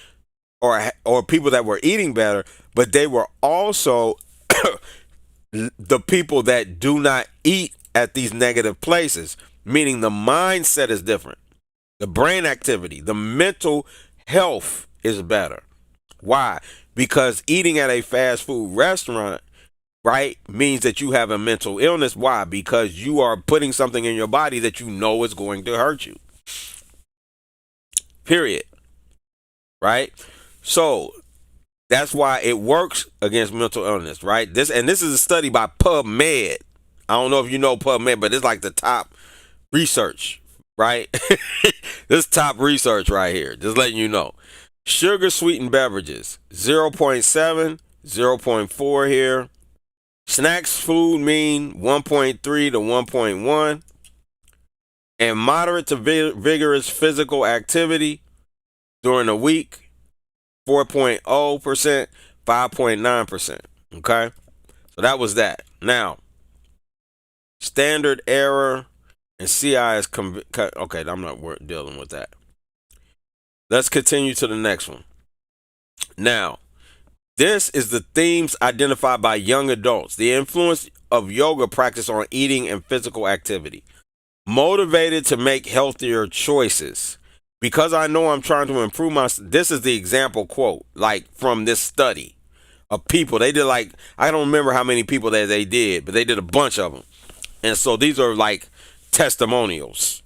or people that were eating better, but they were also the people that do not eat at these negative places, meaning the mindset is different. The brain activity, the mental health is better. Why? Because eating at a fast food restaurant, right, means that you have a mental illness. Why? Because you are putting something in your body that you know is going to hurt you. Period. Right? So that's why it works against mental illness, right? This is a study by PubMed. I don't know if you know PubMed, but it's like the top research, right? This top research right here, just letting you know. Sugar sweetened beverages, 0.7, 0.4 here. Snacks food mean 1.3 to 1.1. And moderate to vigorous physical activity during the week, 4.0%, 5.9%. Okay? So that was that. Now, standard error and CI is okay, I'm not dealing with that. Let's continue to the next one. Now, this is the themes identified by young adults. The influence of yoga practice on eating and physical activity. Motivated to make healthier choices. Because I know I'm trying to improve this is the example quote, like from this study of people. They did I don't remember how many people that they did, but they did a bunch of them. And so these are like testimonials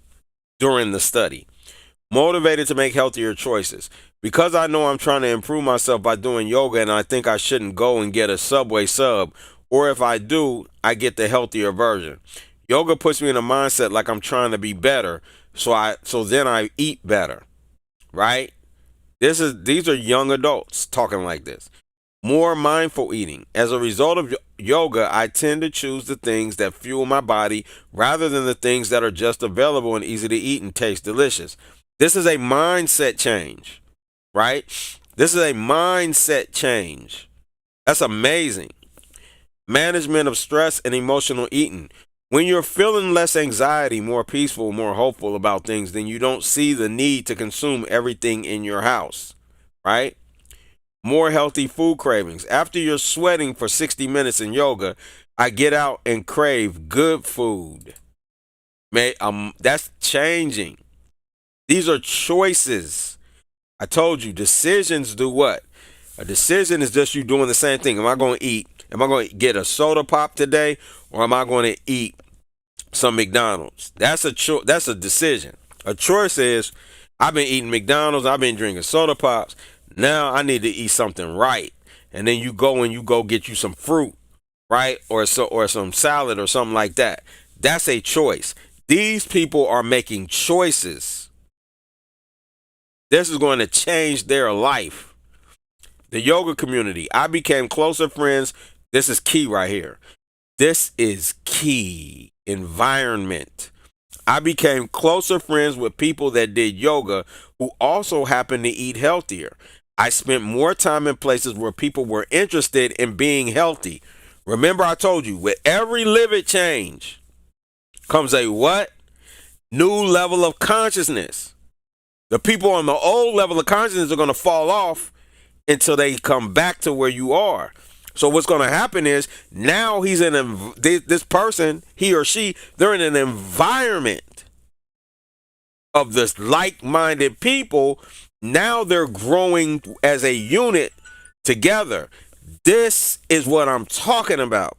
during the study. Motivated to make healthier choices. Because I know I'm trying to improve myself by doing yoga and I think I shouldn't go and get a Subway sub, or if I do, I get the healthier version. Yoga puts me in a mindset like I'm trying to be better, so then I eat better, right? These are young adults talking like this. More mindful eating. As a result of yoga, I tend to choose the things that fuel my body rather than the things that are just available and easy to eat and taste delicious. This is a mindset change, right? This is a mindset change. That's amazing. Management of stress and emotional eating. When you're feeling less anxiety, more peaceful, more hopeful about things, then you don't see the need to consume everything in your house, right? More healthy food cravings. After you're sweating for 60 minutes in yoga, I get out and crave good food. That's changing. These are choices. I told you, decisions do what? A decision is just you doing the same thing. Am I going to eat? Am I going to get a soda pop today, or am I going to eat some McDonald's? That's a decision. A choice is I've been eating McDonald's. I've been drinking soda pops. Now I need to eat something right. And then you go get you some fruit, right, or some salad or something like that. That's a choice. These people are making choices. This is going to change their life. The yoga community. I became closer friends. This is key right here. This is key. Environment. I became closer friends with people that did yoga who also happened to eat healthier. I spent more time in places where people were interested in being healthy. Remember, I told you, with every liver change comes a what? New level of consciousness. The people on the old level of consciousness are going to fall off until they come back to where you are. So what's going to happen is now he's in this person, he or she, they're in an environment of this like-minded people. Now they're growing as a unit together. This is what I'm talking about.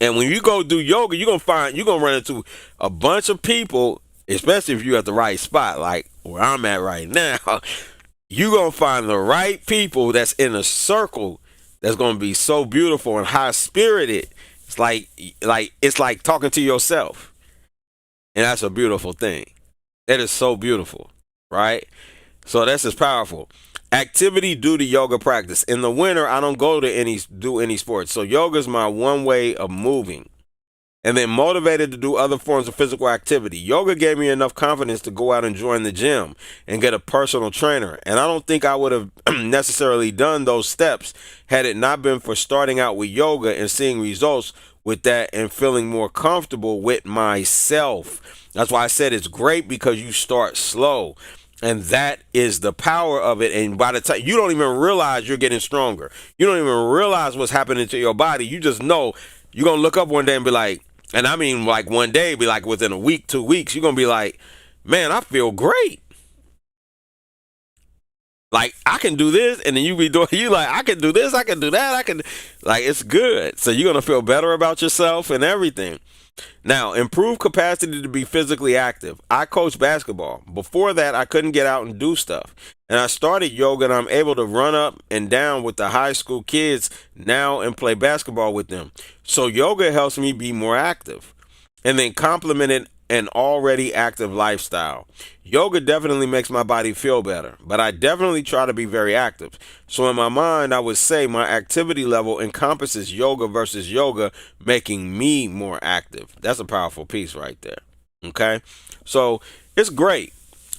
And when you go do yoga, you're gonna run into a bunch of people, especially if you're at the right spot, like where I'm at right now. You're gonna find the right people that's in a circle that's gonna be so beautiful and high spirited. It's like talking to yourself. And that's a beautiful thing. That is so beautiful, right? So that's just powerful. Activity due to yoga practice. In the winter, I don't go to do any sports. So yoga is my one way of moving. And then motivated to do other forms of physical activity. Yoga gave me enough confidence to go out and join the gym and get a personal trainer. And I don't think I would have necessarily done those steps had it not been for starting out with yoga and seeing results with that and feeling more comfortable with myself. That's why I said it's great because you start slow. And that is the power of it. And by the time you don't even realize you're getting stronger, you don't even realize what's happening to your body. You just know you're going to look up one day and be like, and I mean like one day, be like within a week, 2 weeks, you're going to be like, man, I feel great. Like I can do this. And then you like, I can do this. I can do that. Like, it's good. So you're going to feel better about yourself and everything. Now, improved capacity to be physically active. I coach basketball. Before that, I couldn't get out and do stuff. And I started yoga and I'm able to run up and down with the high school kids now and play basketball with them. So yoga helps me be more active. And then complemented an already active lifestyle. Yoga definitely makes my body feel better, but I definitely try to be very active. So in my mind, I would say my activity level encompasses yoga versus yoga, making me more active. That's a powerful piece right there. Okay? So it's great.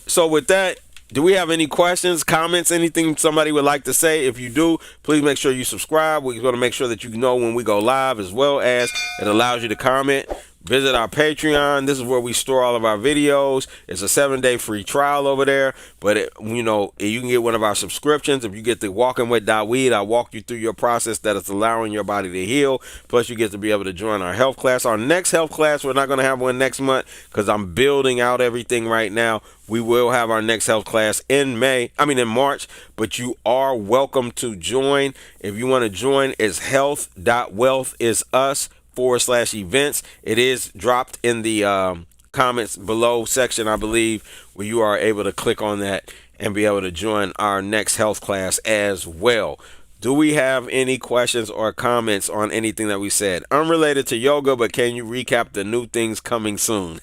So with that, do we have any questions, comments, anything somebody would like to say? If you do, please make sure you subscribe. We're going to make sure that you know when we go live, as well as it allows you to comment. Visit our Patreon. This is where we store all of our videos. It's a 7-day free trial over there. But, you can get one of our subscriptions. If you get the Walking with Daweed, I'll walk you through your process that is allowing your body to heal. Plus, you get to be able to join our health class. Our next health class, we're not going to have one next month because I'm building out everything right now. We will have our next health class in March. But you are welcome to join. If you want to join, it's health.wealthisus.com/events. It is dropped in the comments below section, I believe, where you are able to click on that and be able to join our next health class as well. Do we have any questions or comments on anything that we said? Unrelated to yoga, but can you recap the new things coming soon?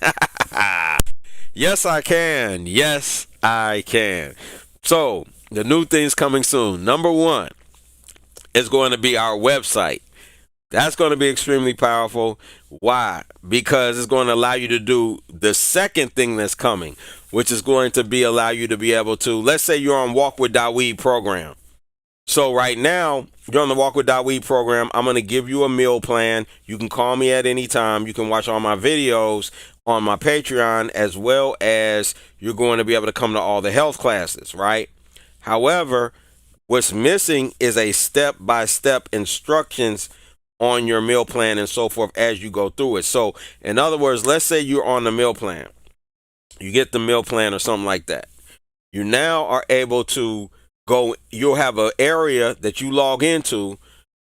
Yes, I can. Yes, I can. So, the new things coming soon. Number one is going to be our website. That's going to be extremely powerful. Why? Because it's going to allow you to do the second thing that's coming, which is going to be allow you to be able to, let's say you're on Walk with Daweed program. So right now, you're on the Walk with Daweed program. I'm going to give you a meal plan. You can call me at any time. You can watch all my videos on my Patreon, as well as you're going to be able to come to all the health classes, right? However, what's missing is a step-by-step instructions on your meal plan and so forth as you go through it. So, in other words, let's say you're on the meal plan. You get the meal plan or something like that. You now are able to go, you'll have an area that you log into,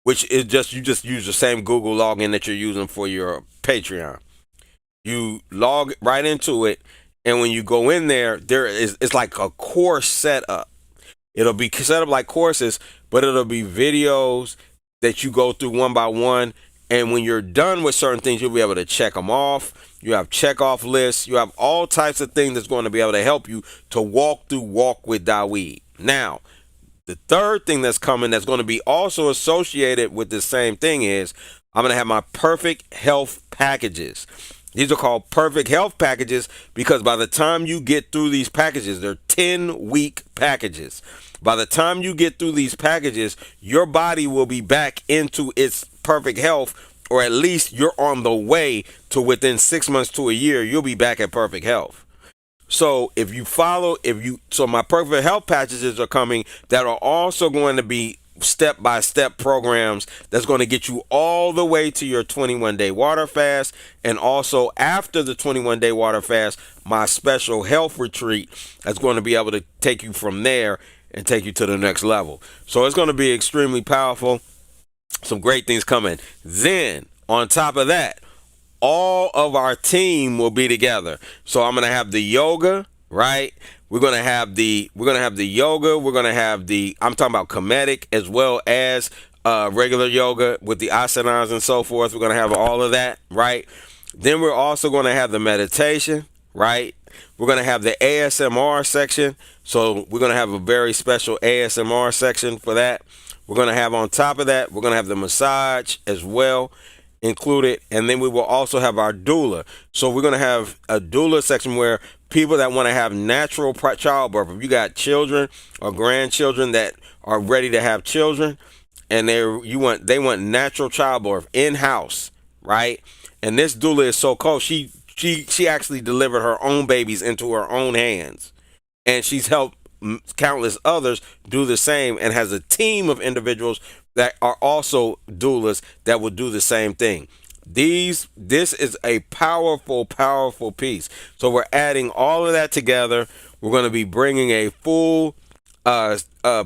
which is you just use the same Google login that you're using for your Patreon. You log right into it, and when you go in there, it's like a course setup. It'll be set up like courses, but it'll be videos that you go through one by one. And when you're done with certain things, you'll be able to check them off. You have check off lists. You have all types of things that's going to be able to help you to walk through Walk with Daweed. Now, the third thing that's coming that's going to be also associated with the same thing is I'm going to have my perfect health packages. These are called perfect health packages because by the time you get through these packages, they're 10-week packages. By the time you get through these packages, your body will be back into its perfect health, or at least you're on the way to within 6 months to a year, you'll be back at perfect health. So so my perfect health packages are coming that are also going to be step-by-step programs that's going to get you all the way to your 21-day water fast, and also after the 21-day water fast, my special health retreat that's going to be able to take you from there and take you to the next level. So it's going to be extremely powerful. Some great things coming. Then on top of that, all of our team will be together. So I'm gonna have the yoga, right? We're gonna have the yoga. We're gonna have I'm talking about comedic as well as regular yoga with the asanas and so forth. We're gonna have all of that, right? Then we're also gonna have the meditation, right? We're gonna have the ASMR section. So we're gonna have a very special ASMR section for that. We're gonna have on top of that, we're gonna have the massage as well included, and then we will also have our doula. So we're going to have a doula section where people that want to have natural childbirth, if you got children or grandchildren that are ready to have children and they want natural childbirth in house, right? And this doula is so cool. She actually delivered her own babies into her own hands, and she's helped countless others do the same, and has a team of individuals that are also doulas that will do the same thing. This is a powerful piece. So we're adding all of that together. We're going to be bringing a full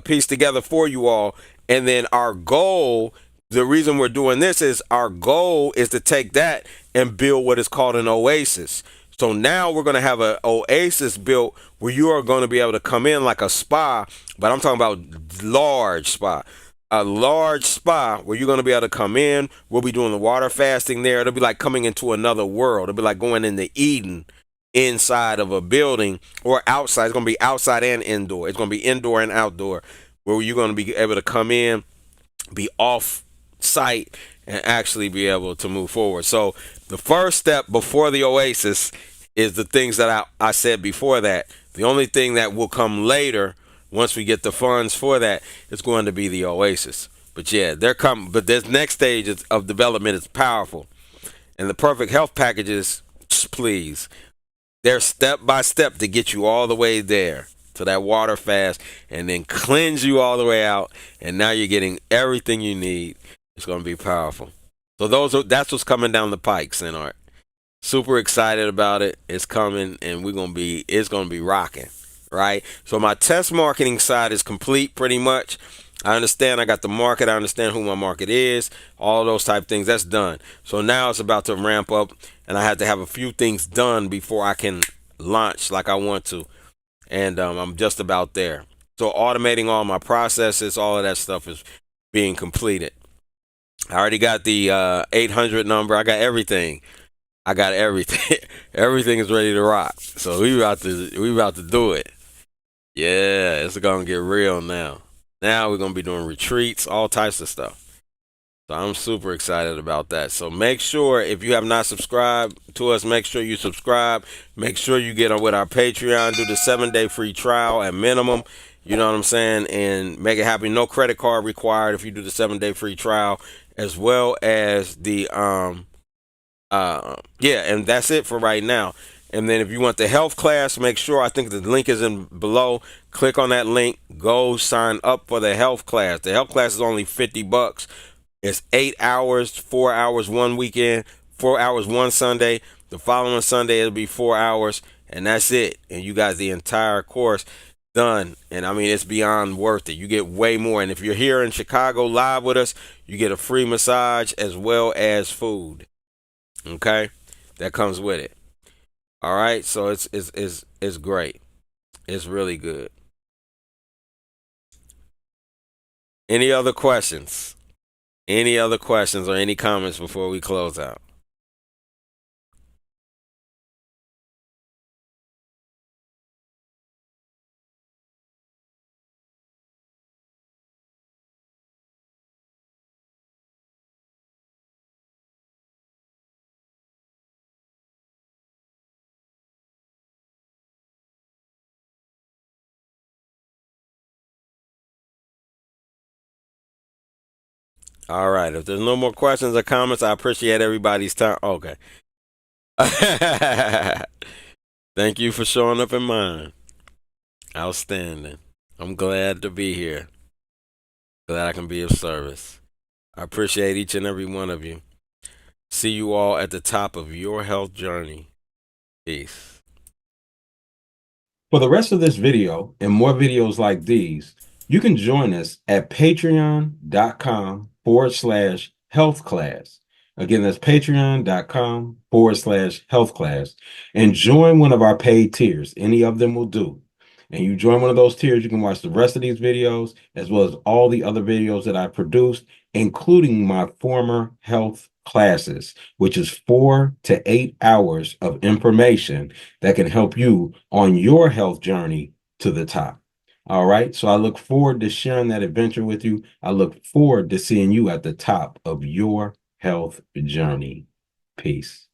piece together for you all, and then our goal, the reason we're doing this is our goal is to take that and build what is called an oasis. So now we're going to have an oasis built where you are going to be able to come in like a spa, but I'm talking about large spa. A large spa where you're going to be able to come in. We'll be doing the water fasting there. It'll be like coming into another world. It'll be like going into Eden inside of a building or outside. It's going to be outside and indoor. It's going to be indoor and outdoor, where you're going to be able to come in, be off site, and actually be able to move forward. So the first step before the oasis is the things that I said before that. The only thing that will come later, once we get the funds for that, is going to be the oasis. But yeah, but this next stage of development is powerful. And the perfect health packages, please, they're step by step to get you all the way there to that water fast, and then cleanse you all the way out, and now you're getting everything you need. It's going to be powerful. So that's what's coming down the pike, Sinart. Super excited about it. It's coming, and it's going to be rocking, right? So my test marketing side is complete pretty much. I understand I got the market. I understand who my market is. All those type things. That's done. So now it's about to ramp up, and I have to have a few things done before I can launch like I want to. And I'm just about there. So automating all my processes, all of that stuff is being completed. I already got the 800 number. I got everything. Everything is ready to rock. So we about to do it. Yeah, it's gonna get real now. Now we're gonna be doing retreats, all types of stuff. So I'm super excited about that. So make sure, if you have not subscribed to us, make sure you subscribe. Make sure you get on with our Patreon. Do the 7-day free trial at minimum. You know what I'm saying? And make it happen. No credit card required if you do the 7-day free trial, as well as the and that's it for right now. And then if you want the health class, make sure, I think the link is in below. Click on that link. Go sign up for the health class. The health class is only $50. It's 8 hours, 4 hours one weekend, 4 hours one Sunday. The following Sunday it'll be 4 hours, and that's it. And you got the entire course done. And I mean, it's beyond worth it. You get way more. And if you're here in Chicago live with us, you get a free massage as well as food. Okay, that comes with it. All right, so it's great. It's really good. Any other questions? Any other questions or any comments before we close out? All right. If there's no more questions or comments, I appreciate everybody's time. Okay. Thank you for showing up in mine. Outstanding. I'm glad to be here. Glad I can be of service. I appreciate each and every one of you. See you all at the top of your health journey. Peace. For the rest of this video and more videos like these, you can join us at patreon.com/health class. Again, that's patreon.com/health class. And join one of our paid tiers. Any of them will do. And you join one of those tiers, you can watch the rest of these videos as well as all the other videos that I produced, including my former health classes, which is 4 to 8 hours of information that can help you on your health journey to the top. All right. So I look forward to sharing that adventure with you. I look forward to seeing you at the top of your health journey. Peace.